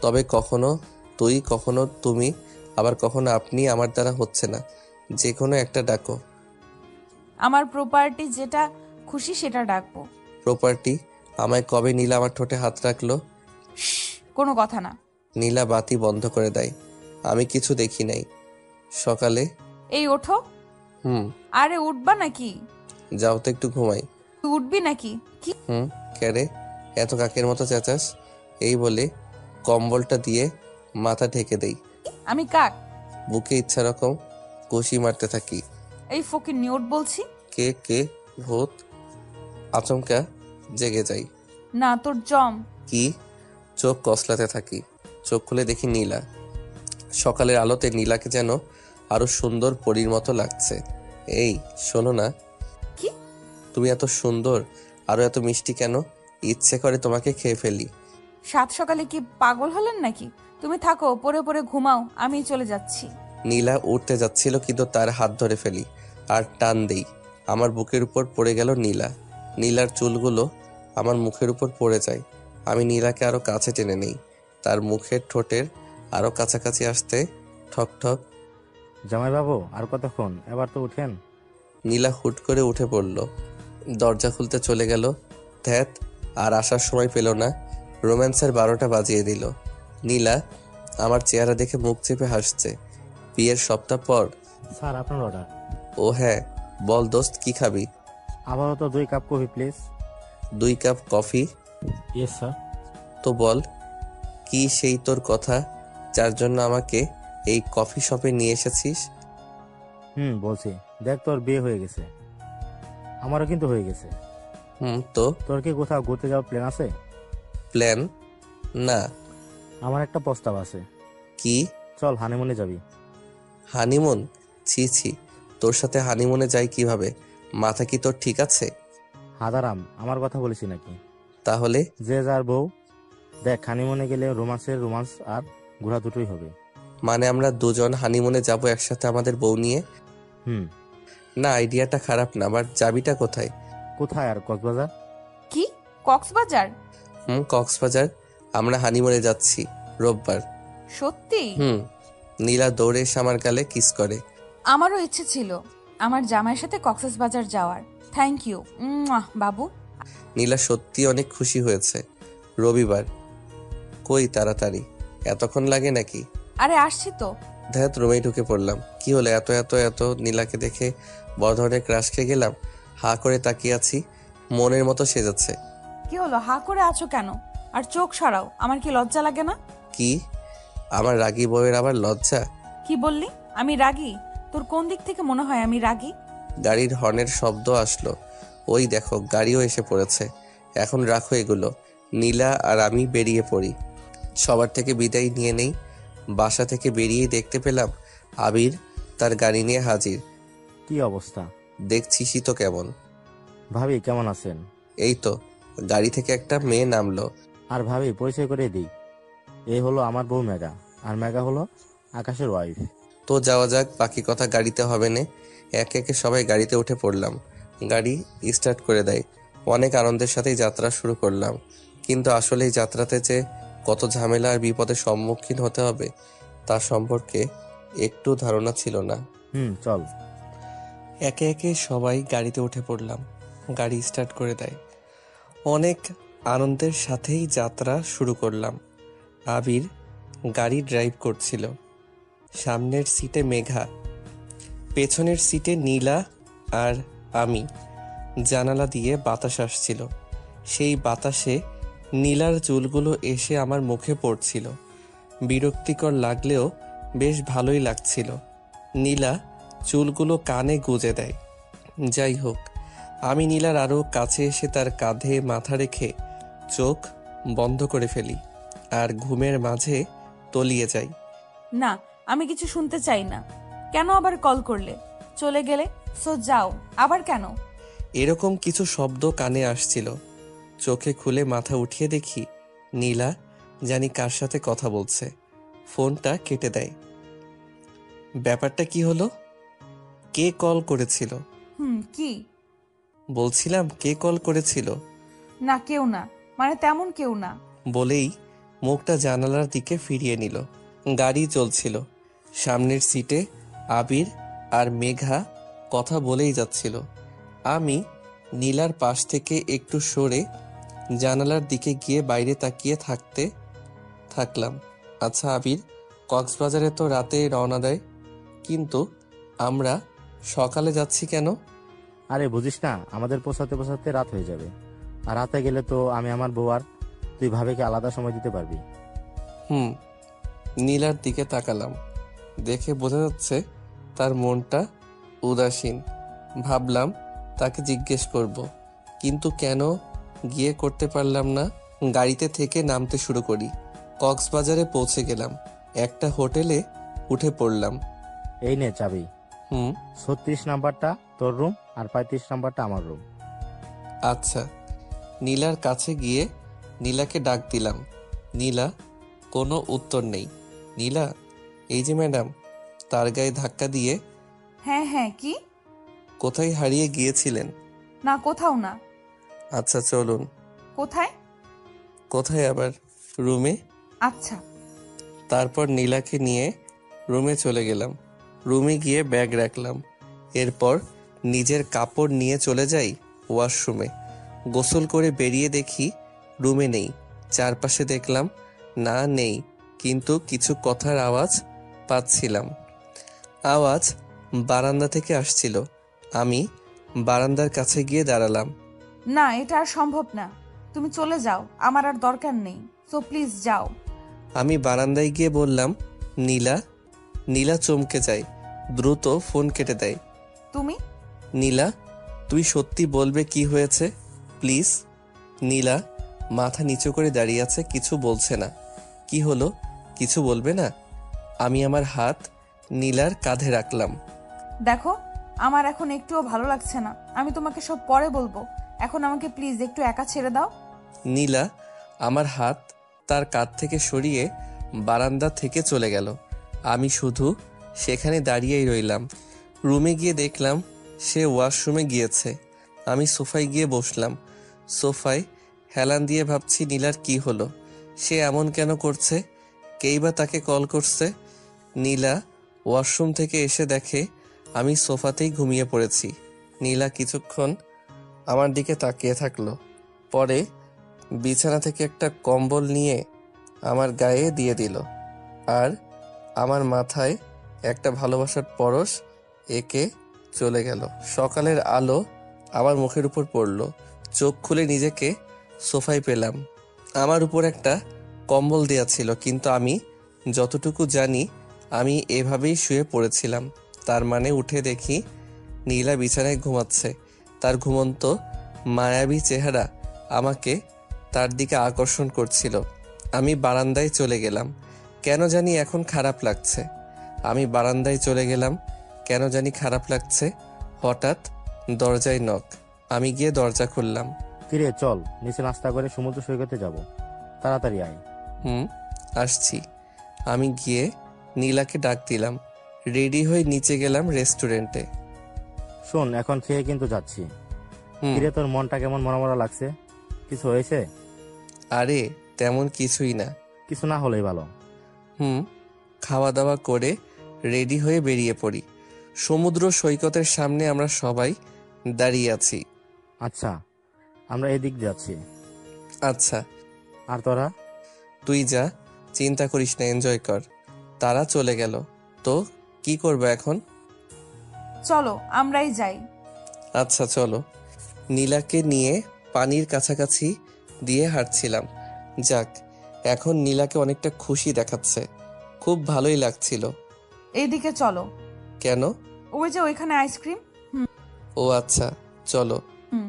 তবে কখনো তুই, কখনো তুমি, আবার কখনো আপনি আমার দ্বারা হচ্ছে না। যে কোনো একটা ডাকো। আমার প্রপার্টি যেটা খুশি সেটা ডাকবো। প্রপার্টি? আমায় কবে নীলা আমার ঠোঁটে হাত রাখলো? কোনো কথা না। নীলা বাতি বন্ধ করে দেয়। আমি কিছু দেখি নাই। সকালে। এই ওঠো। হুম। আরে উঠবা নাকি? যাও তো একটু ঘুমাই। তুই উঠবি নাকি? কি? ক্যারে এত কাকের মতো চেঁচাস? এই বলে কম্বলটা দিয়ে মাথা ঢেকে দেই। আমি কাক? বুকে ইচ্ছা রকম ঘুষি মারতে থাকি। এই ফকির নিউট বলছি। কে কে? ভূত? আচমকা জেগে যাই। না, তোর জম। কি? চোখ কসলাতে থাকি। চোখ খুলে দেখি নীলা। সকালের আলোতে নীলাকে যেন আরো সুন্দর পরীর মতো লাগছে। এই শোনো না, কি? তুমি এত সুন্দর আরো এত মিষ্টি কেন? ইচ্ছে করে তোমাকে খেয়ে ফেলি। সাত সকালে কি পাগল হলেন নাকি? তুমি থাকো, পরে পরে ঘুমাও, আমি চলে যাচ্ছি। নীলা উঠতে যাচ্ছিল কিন্তু তার হাত ধরে ফেলি আর টান দেই। আমার বুকের উপর পড়ে গেল নীলা। নীলার চুলগুলো আমার মুখের উপর পড়ে যায়। আমি নীলাকে আরো কাছে টেনে নেই। তার মুখের ঠোঁটের আরো কাছাকাছি আসতে ঠক ঠক। জামাইবাবু আর কতক্ষণ, এবার তো উঠেন। নীলা হুট করে উঠে পড়ল, দরজা খুলতে চলে গেল। ধ্যাত, আর আসার সময় পেল না। রোম্যান্সের 12টা বাজিয়ে দিল। নীলা আমার চেহারা দেখে মুখ চেপে হাসছে। বিয়ের সপ্তাহ পর। স্যার আপনার অর্ডার। ও হ্যাঁ, বল দোস্ত, কি খাবি? আবারও তো 2 cup coffee please. 2 cup coffee? Yes sir. তো বল, কি সেই তোর কথা যার জন্য আমাকে এই কফি শপে নিয়ে এসেছিস? বলছি, দেখ তোর বিয়ে হয়ে গেছে, আমারও কিন্তু হয়ে গেছে। তো তোর কি কোথাও ঘুরতে যাওয়ার প্ল্যান আছে? প্ল্যান? না। আমার একটা প্রস্তাব আছে। কি? চল হানিমুনে যাবি। হানিমুন? ছি ছি, তোর সাথে হানিমুনে যাই কিভাবে? মাথা কি তোর ঠিক আছে? হাদারাম, আমার কথা বলেছি নাকি? তাহলে? যে যার বউ। দেখ, হানিমুনে গেলে রোমান্স আর ঘোরা দুটোই হবে। মানে আমরা দুজন হানিমুনে যাব একসাথে আমাদের বউ নিয়ে? হুম। না, আইডিয়াটা খারাপ না, বাট যাবিটা কোথায়? কোথায় আর, কক্সবাজার। কি? কক্সবাজার? কক্সবাজার। আমরা হানিমুনে যাচ্ছি রোববার। সত্যি? নীলা দৌড়ে এসে আমার গালে কিস করে। আমারও ইচ্ছে ছিল আমার জামাইয়ের সাথে কক্সবাজার যাওয়ার। থ্যাংক ইউ বাবু। নীলা সত্যি অনেক খুশি হয়েছে। রবিবার? কই তাড়াতাড়ি, এতক্ষণ লাগে নাকি? আরে আসছি তো। ধ্যাত, রুমেই ঢুকে পড়লাম। কি হলো এত এত এত? নীলাকে দেখে বড় ধরনের ক্রাশ খেয়ে গেলাম। হা করে তাকিয়ে আছি, মনের মতো সেজাচ্ছে। কি হলো, হা করে আছো কেন? আর চোখ সরাও, আমার কি লজ্জা লাগে না? কি? আমার রাগী বউয়ের আবার লজ্জা? কি বললি? আমি রাগী? তোর কোন দিক থেকে মনে হয় আমি রাগী? গাড়ির হর্নের শব্দ আসলো। ওই দেখো, গাড়িও এসে পড়েছে। এখন রাখো এগুলো। নীলা আর আমি বেরিয়ে পড়ি। সবার থেকে বিদায় নিয়ে নেই। বাসা থেকে বেরিয়ে দেখতে পেলাম আবির তার গাড়ি নিয়ে হাজির। কি অবস্থা? দেখছিসই তো কেমন। ভাবি কেমন আছেন? এই তো, গাড়ি থেকে একটা মেয়ে নামলো। আর ভাবি পরিচয় করে দিই, এই হলো আমার বউ মেঘা, আর মেঘা হলো আকাশের ওয়াইফ। তো যাওয়া যাক, বাকি কথা গাড়িতে হবে না। একে একে সবাই গাড়িতে উঠে পড়লাম। গাড়ি স্টার্ট করে দেয়। অনেক আনন্দের সাথেই যাত্রা শুরু করলাম, কিন্তু আসলে এই যাত্রাতে যে কত ঝামেলা আর বিপদের সম্মুখীন হতে হবে তা সম্পর্কে একটু ধারণা ছিল না। চল। একে একে সবাই গাড়িতে উঠে পড়লাম। গাড়ি স্টার্ট করে দেয়। অনেক আনন্দের সাথেই যাত্রা শুরু করলাম। আবির গাড়ি ড্রাইভ করছিল। সামনের সিটে মেঘা, পেছনের সিটে নীলা আর আমি। জানালা দিয়ে বাতাস আসছিল। সেই বাতাসে নীলার চুলগুলো এসে আমার মুখে পড়ছিল। বিরক্তিকর লাগলেও বেশ ভালোই লাগছিল। নীলা চুলগুলো কানে গুজে দেয়। যাই হোক, আমি নীলার আরও কাছে এসে তার কাঁধে মাথা রেখে চোখ বন্ধ করে ফেলি আর ঘুমের মাঝে তলিয়ে যাই। না, আমি কিছু শুনতে চাই না। কেন আবার কল করলে? চলে গেলে সো যাও। আবার কেন? এরকম কিছু শব্দ কানে আসছিল। চোখে খুলে মাথা উঠিয়ে দেখি নীলা জানি কার সাথে কথা বলছে। ফোনটা কেটে দেয়। ব্যাপারটা কি হলো? কে কল করেছিল? কি বলছিলাম, কে কল করেছিল? না, কেউ না, মানে তেমন কেউ না। বলেই মুখটা জানালার দিকে ফিরিয়ে নিল। গাড়ি চলছিল। সামনের সিটে আবির আর মেঘা কথা বলেই যাচ্ছিল। আমি নীলার পাশ থেকে একটু সরে জানালার দিকে গিয়ে বাইরে তাকিয়ে থাকলাম। আচ্ছা আবির, কক্সবাজারে তো রাতে রওনা দেয়, কিন্তু আমরা সকালে যাচ্ছি কেন? আরে বুঝিস না, আমাদের পোষাতে পোষাতে রাত হয়ে যাবে, আর রাতে গেলে তো আমি আমার বউ আর তুই ভাবিকে আলাদা সময় দিতে পারবি। নীলার দিকে তাকালাম। দেখে বোঝা যাচ্ছে তার মনটা উদাসীন। ভাবলাম তাকে জিজ্ঞেস করব, কিন্তু কেন গিয়ে করতে পারলাম না। গাড়িতে থেকে নামতে শুরু করি। কক্সবাজারে পৌঁছে গেলাম। একটা হোটেলে উঠে পড়লাম। এই নে চাবি। হুম। 36 নাম্বারটা তোর রুম আর 35 নাম্বারটা আমার রুম। আচ্ছা। নীলার কাছে গিয়ে নীলাকে ডাক দিলাম। নীলা। কোনো উত্তর নেই। নীলা, এই যে ম্যাডাম। তার গায়ে ধাক্কা দিয়ে। হ্যাঁ হ্যাঁ, কি? কোথায় হারিয়ে গিয়েছিলেন? না, কোথাও না। আচ্ছা চলুন। কোথায়? কোথায় আবার? রুমে। আচ্ছা। তারপর নীলাকে নিয়ে রুমে চলে গেলাম। রুমে গিয়ে ব্যাগ রাখলাম। এরপর নিজের কাপড় নিয়ে চলে যাই ওয়াশরুমে। গোসল করে বেরিয়ে দেখি রুমে নেই। চারপাশে দেখলাম, না নেই, কিন্তু কিছু কথার আওয়াজ পাচ্ছিলাম। আওয়াজ বারান্দা থেকে আসছিল। আমি বারান্দার কাছে গিয়ে দাঁড়ালাম। না, এটা আর সম্ভব না। তুমি চলে যাও, আমার আর দরকার নেই। সো প্লিজ যাও। আমি বারান্দায় গিয়ে বললাম, নীলা। নীলা চমকে যায়, দ্রুত ফোন কেটে দেয়। তুমি? নীলা, তুই সত্যি বলবে কি হয়েছে প্লিজ? নীলা মাথা নিচু করে দাঁড়িয়ে আছে, কিছু বলছে না। কি হলো, কিছু বলবে না? আমি আমার হাত নীলার কাঁধে রাখলাম। দেখো, আমার এখন একটুও ভালো লাগছে না। আমি তোমাকে সব পরে বলবো। এখন আমাকে প্লিজ একটু একা ছেড়ে দাও। নীলা আমার হাত তার কাঁধ থেকে সরিয়ে বারান্দা থেকে চলে গেল। আমি শুধু সেখানে দাঁড়িয়েই রইলাম। রুমে গিয়ে দেখলাম সে ওয়াশরুমে গিয়েছে। আমি সোফায় গিয়ে বসলাম। সোফায় হেলান দিয়ে ভাবছি নীলার কি হলো, সে এমন কেন করছে, কেই বা তাকে কল করছে। নীলা ওয়াশরুম থেকে এসে দেখে আমি সোফাতেই ঘুমিয়ে পড়েছি। নীলা কিছুক্ষণ আমার দিকে তাকিয়ে থাকলো, পরে বিছানা থেকে একটা কম্বল নিয়ে আমার গায়ে দিয়ে দিল আর আমার মাথায় একটা ভালোবাসার পরশ এঁকে চলে গেল। সকালের আলো আমার মুখের উপর পড়ল। চোখ খুলে নিজেকে সোফায় পেলাম। আমার উপর একটা কম্বল দেয়া ছিল, কিন্তু আমি যতটুকু জানি আমি এভাবেই শুয়ে পড়েছিলাম। তার মানে উঠে দেখি নীলা বিছানায় ঘুমাচ্ছে। তার ঘুমন্ত মায়াবী চেহারা আমাকে তার দিকে আকর্ষণ করছিল। আমি বারান্দায় চলে গেলাম। কেন জানি এখন খারাপ লাগছে। আমি বারান্দায় চলে গেলাম, কেন জানি খারাপ লাগছে। হঠাৎ দরজায় নক। আমি গিয়ে দরজা খুললাম। কিরে চল, নিচে নাস্তা করে সমুদ্র সৈকতে যাব, তাড়াতাড়ি আয়। হুম, আসছি। আমি গিয়ে নীলাকে ডাক দিলাম। রেডি হয়ে নিচে গেলাম রেস্টুরেন্টে। শোন, এখন খেয়ে কিন্তু যাচ্ছি। হুম। কিরে তোর মনটা কেমন মরা মরা লাগছে? কিছু হয়েছে? আরে তেমন কিছুই না। কিছু না হলেই ভালো। খাওয়া দাওয়া করে রেডি হয়ে বেরিয়ে পড়ি। সমুদ্র সৈকতের সামনে আমরা সবাই দাঁড়িয়ে আছি। আচ্ছা, আমরা এদিক যাচ্ছি। আচ্ছা, আর তোরা? তুই যা, চিন্তা করিস না, এনজয় কর। তারা চলে গেল। তো কি করবো এখন? চলো আমরাই যাই। আচ্ছা চলো। নীলাকে নিয়ে পানির কাছাকাছি দিয়ে হাঁটছিলাম। যাক, এখন নীলাকে অনেকটা খুশি দেখাচ্ছে, খুব ভালোই লাগছিল। এইদিকে চলো। কেন? ওই যে ওইখানে আইসক্রিম। ও আচ্ছা, চলো। হুম।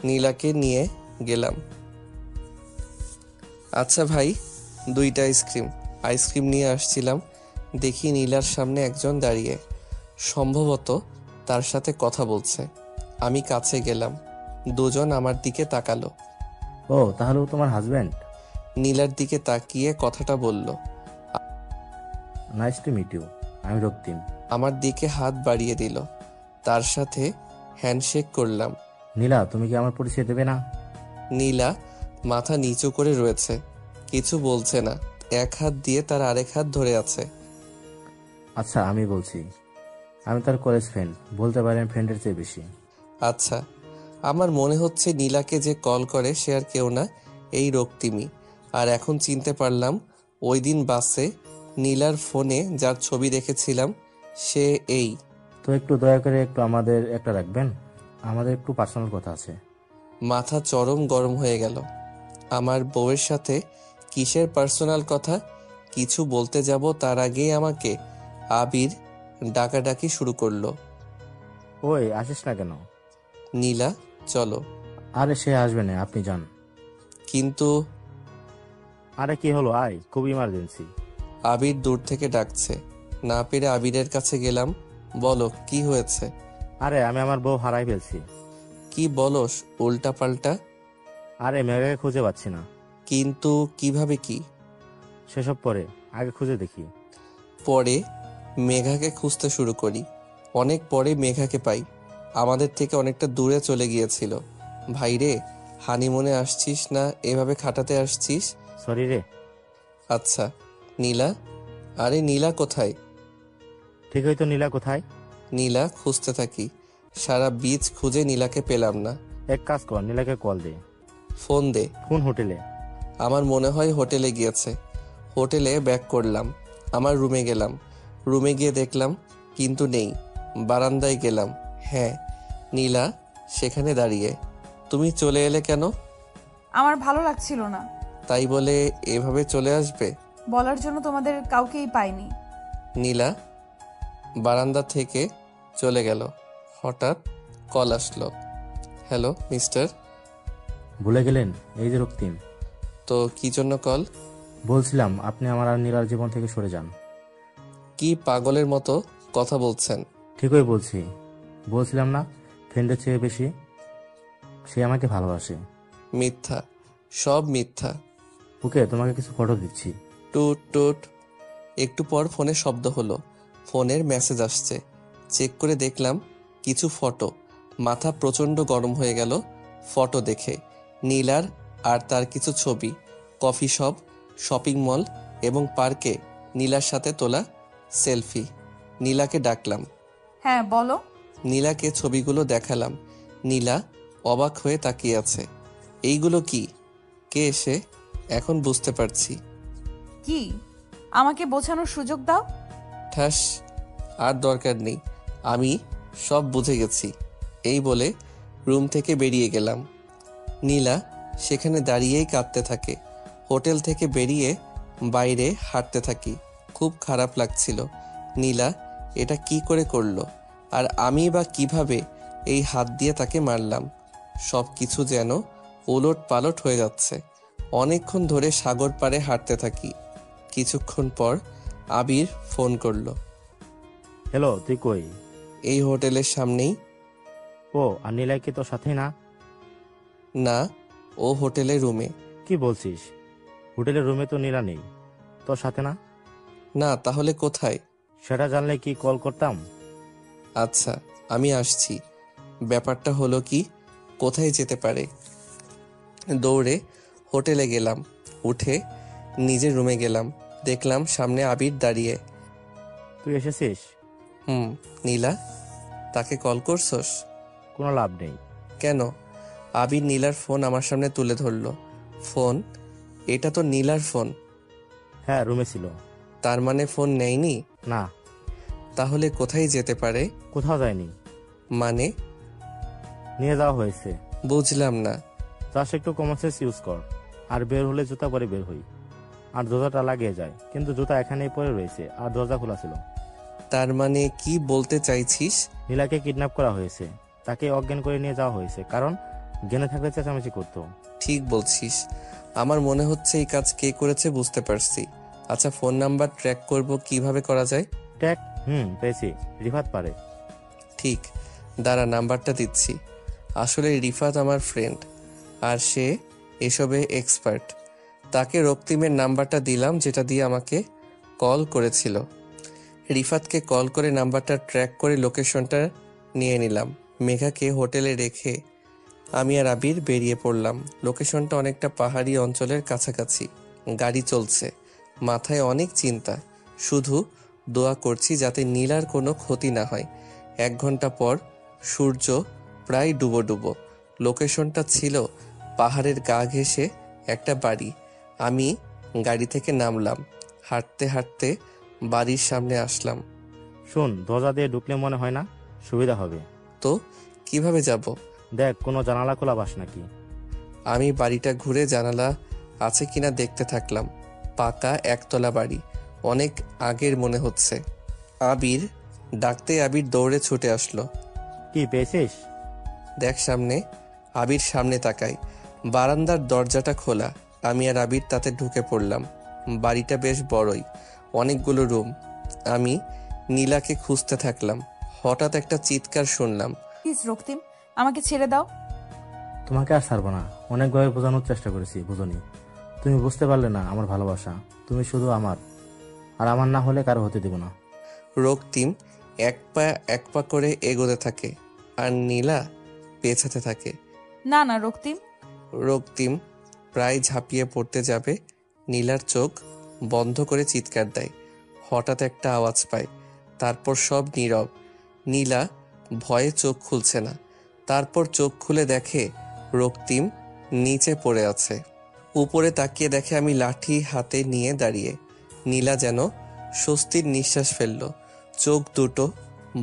নীলাকে নিয়ে গেলাম। আচ্ছা ভাই, 2টা আইসক্রিম। আইসক্রিম নিয়ে আসছিলাম, দেখি নীলার সামনে একজন দাঁড়িয়ে, সম্ভবত তার সাথে কথা বলছে। আমি কাছে গেলাম। দুজন আমার দিকে তাকালো। ও, তাহলে ও তোমার হাজবেন্ড? নীলার দিকে তাকিয়ে কথাটা বলল। নাইস টু মিট ইউ, আমি রক্তিম। আমার দিকে হাত বাড়িয়ে দিল। তার সাথে হ্যান্ডশেক করলাম। নীলা, তুমি কি আমার পরিচয় দেবে না? নীলা মাথা নিচু করে রয়েছে, কিছু বলছে না। এক হাত দিয়ে তার আরেক হাত ধরে আছে। আচ্ছা, আমি বলছি, আমি তার কলেজ ফ্রেন্ড, বলতে পারেন ফ্রেন্ডের চেয়ে বেশি। আচ্ছা, আমার মনে হচ্ছে নীলাকে যে কল করে সে আর কেউ না, এই রক্তিমই। আর এখন চিনতে পারলাম, ওই দিন বাসে নীলার ফোনে যার ছবি দেখেছিলাম সে এই। তো একটু দয়া করে একটু আমাদের একটা রাখবেন, আমাদের একটু পার্সোনাল কথা আছে। মাথা চরম গরম হয়ে গেল। আমার বউয়ের সাথে কিসের পার্সোনাল কথা? কিছু বলতে যাব তার আগেই আমাকে আবির ডাকাডাকি শুরু করলো। ওই আসিস না কেন? নীলা চলো। আরে সে আসবে না, আপনি যান। কিন্তু আরে কি হলো, আয়, খুব ইমার্জেন্সি। আবির দূর থেকে ডাকছে। না পেরে আবিরের কাছে গেলাম। বলো কি হয়েছে? আরে আমি আমার বউ হারাই ফেলছি। কি বলস উল্টা পাল্টা? আরে মেঘাকে খুঁজে পাচ্ছি না। কিন্তু কিভাবে কি? সেসব পরে, আগে খুঁজে দেখি। পরে মেঘাকে খুঁজতে শুরু করি। অনেক পরে মেঘাকে পাই। আমাদের থেকে অনেকটা দূরে চলে গিয়েছিল। ভাইরে, হানিমুনে আসছিস না এভাবে খাটাতে আসছিস? সরি রে। আচ্ছা, নীলা? আরে নীলা কোথায়? ঠিক হয়তো। নীলা কোথায়? নীলা খুঁজতে থাকি। সারা বীচ খুঁজে নীলাকে পেলাম না। এক কাজ কর, নীলাকে কল দে। ফোন দে। কোন হোটেলে? আমার মনে হয় হোটেলে গিয়েছে। হোটেলে ব্যাক করলাম। আমার রুমে গেলাম। রুমে গিয়ে দেখলাম কিন্তু নেই। বারান্দায় গেলাম। হ্যাঁ, নীলা সেখানে দাঁড়িয়ে। তুমি চলে এলে কেন? আমার ভালো লাগছিল না। তাই বলে এভাবে চলে আসবে? বলার জন্য তোমাদের কাউকেই পাইনি। নীলা বারান্দা থেকে চলে গেল। হঠাৎ কল আসলো। Hello mister. ভুলে গেলেন? এই যে রক্তিম। তো কি জন্য কল? বলছিলাম আপনি আমার আর নীলার জীবন থেকে সরে যান। কি পাগলের মতো কথা বলছেন? ঠিকই বলছি। বলছিলাম না, ফ্রেন্ডের চেয়ে বেশি সে আমাকে ভালোবাসে। মিথ্যা, সব মিথ্যা। ওকে, তোমাকে কিছু ফটো দিচ্ছি। টুট টুট। একটু পর ফোনে শব্দ হলো। ফোনের মেসেজ আসছে। চেক করে দেখলাম কিছু ফটো। মাথা প্রচণ্ড গরম হয়ে গেল ফটো দেখে। নীলার আর তার কিছু ছবি। কফি শপ, শপিং মল এবং পার্কে নীলার সাথে তোলা সেলফি। নীলাকে ডাকলাম। হ্যাঁ বলো। নীলাকে ছবিগুলো দেখালাম। নীলা অবাক হয়ে তাকিয়ে আছে। এইগুলো কি? কে এসে? এখন বুঝতে পারছি। কি? আমাকে বোঝানোর সুযোগ দাও। ঠাস, আর দরকার নেই। আমি সব বুঝে গেছি। এই বলে রুম থেকে বেরিয়ে গেলাম। নীলা সেখানে দাঁড়িয়েই কাঁদতে থাকে। হোটেল থেকে বেরিয়ে বাইরে হাঁটতে থাকি। খুব খারাপ লাগছিল। নীলা এটা কি করে করলো? আর আমি বা কিভাবে এই হাত দিয়ে তাকে মারলাম? সব কিছু যেন ওলট পালট হয়ে যাচ্ছে। অনেকক্ষণ ধরে সাগর পাড়ে হাঁটতে থাকি। কিছুক্ষণ পর আবির ফোন করলো। হ্যালো, তুই কই? এই হোটেলের সামনেই। ও, আর নীলা কি তোর সাথে না? না, ও হোটেলের রুমে। কি বলছিস? হোটেলের রুমে তো নীলা নেই। তোর সাথে না? না, তাহলে কোথায়? সেটা জানলে কি কল করতাম? আচ্ছা, আমি আসছি। ব্যাপারটা হলো কি, কোথায় যেতে পারে? দৌড়ে হোটেলে গেলাম। উঠে নিজের রুমে গেলাম। দেখলাম সামনে আবির দাঁড়িয়ে। তুই এসেছিস? নীলা, তাকে কল করছস? কোনো লাভ নেই। কেন? আবির নীলার ফোন আমার সামনে তুলে ধরলো। ফোন? এটা তো নীলার ফোন। হ্যাঁ, রুমে ছিল। তার মানে ফোন নেয়নি? না। তাহলে কোথায় যেতে পারে? কোথাও যায়নি। মানে? নিয়ে যাওয়া হয়েছে। বুঝলাম না। চাষ একটু কমন সেন্স ইউজ কর। আর বের হলে জুতা পরে বের হই। আর দরজাটা লাগিয়ে যায়, কিন্তু জুতা এখানেই পরে রয়েছে আর দরজা খোলা ছিল। তার মানে কি বলতে চাইছিস? নীলাকে কিডন্যাপ করা হয়েছে। তাকে অজ্ঞান করে নিয়ে যাওয়া হয়েছে, কারণ জ্ঞানে থাকলে চেঁচামেচি করতো। ঠিক বলছিস। আমার মনে হচ্ছে এই কাজ কে করেছে বুঝতে পারছি। আচ্ছা, ফোন নাম্বার ট্র্যাক করব, কিভাবে করা যায়? ট্যাগ? পেয়েছি। রিফাত পারে। ঠিক, দাঁড়া নাম্বারটা দিচ্ছি। আসলে রিফাত আমার ফ্রেন্ড, আর সে এসবে এক্সপার্ট। তাকে রক্তিমের নাম্বারটা দিলাম, যেটা দিয়ে আমাকে কল করেছিল। রিফাতকে কল করে নাম্বারটা ট্র্যাক করে লোকেশনটা নিয়ে নিলাম। মেঘাকে হোটেলে রেখে আমি আর আবির বেরিয়ে পড়লাম। লোকেশনটা অনেকটা পাহাড়ি অঞ্চলের কাছাকাছি। গাড়ি চলছে। মাথায় অনেক চিন্তা। শুধু দোয়া করছি যাতে নীলার কোনো ক্ষতি না হয়। 1 ঘন্টা পর সূর্য প্রায় ডুবো ডুবো। লোকেশনটা ছিল পাহাড়ের গা ঘেঁষে একটা বাড়ি। আমি গাড়ি থেকে নামলাম। হাঁটতে হাঁটতে বাড়ির সামনে আসলাম। শোন, দরজা দিয়ে ঢুকলে মনে হয় না সুবিধা হবে। তো কিভাবে যাব? দেখ কোনো জানালা খোলা পাস নাকি। আমি বাড়িটা ঘুরে জানালা আছে কিনা দেখতে থাকলাম। পাকা একতলা বাড়ি, অনেক আগের মনে হচ্ছে। আবির ডাকতে আবির দৌড়ে ছুটে আসলো। কি পেয়েছিস? দেখ সামনে। আবির সামনে তাকাই। বারান্দার দরজাটা খোলা। আমি আর আবির তাতে ঢুকে পড়লাম। বাড়িটা বেশ বড়ই, অনেকগুলো রুম। আমি নীলাকে খুঁজতে থাকলাম। হঠাৎ একটা চিৎকার শুনলাম। প্লিজ রক্তিম, আমাকে ছেড়ে দাও। তোমাকে আর ছাড়বো না। অনেকভাবে বোঝানোর চেষ্টা করেছি, বুঝোনি। তুমি বুঝতে পারলে না আমার ভালোবাসা। তুমি শুধু আমার, আর আমার না হলে কারো হতে দেব না। রক্তিম এক পা করে এগোতে থাকে আর নীলা পেছাতে থাকে। না না রক্তিম। রক্তিম প্রায় ঝাঁপিয়ে পড়তে যাবে, নীলার চোখ বন্ধ করে চিৎকার দেয়। হঠাৎ একটা আওয়াজ পায়, তারপর সব নীরব। নীলা ভয়ে চোখ খুলছে না। তারপর চোখ খুলে দেখে রক্তিম নিচে পড়ে আছে। উপরে তাকিয়ে দেখে আমি লাঠি হাতে নিয়ে দাঁড়িয়ে। নীলা যেন স্বস্তির নিঃশ্বাস ফেলল। চোখ দুটো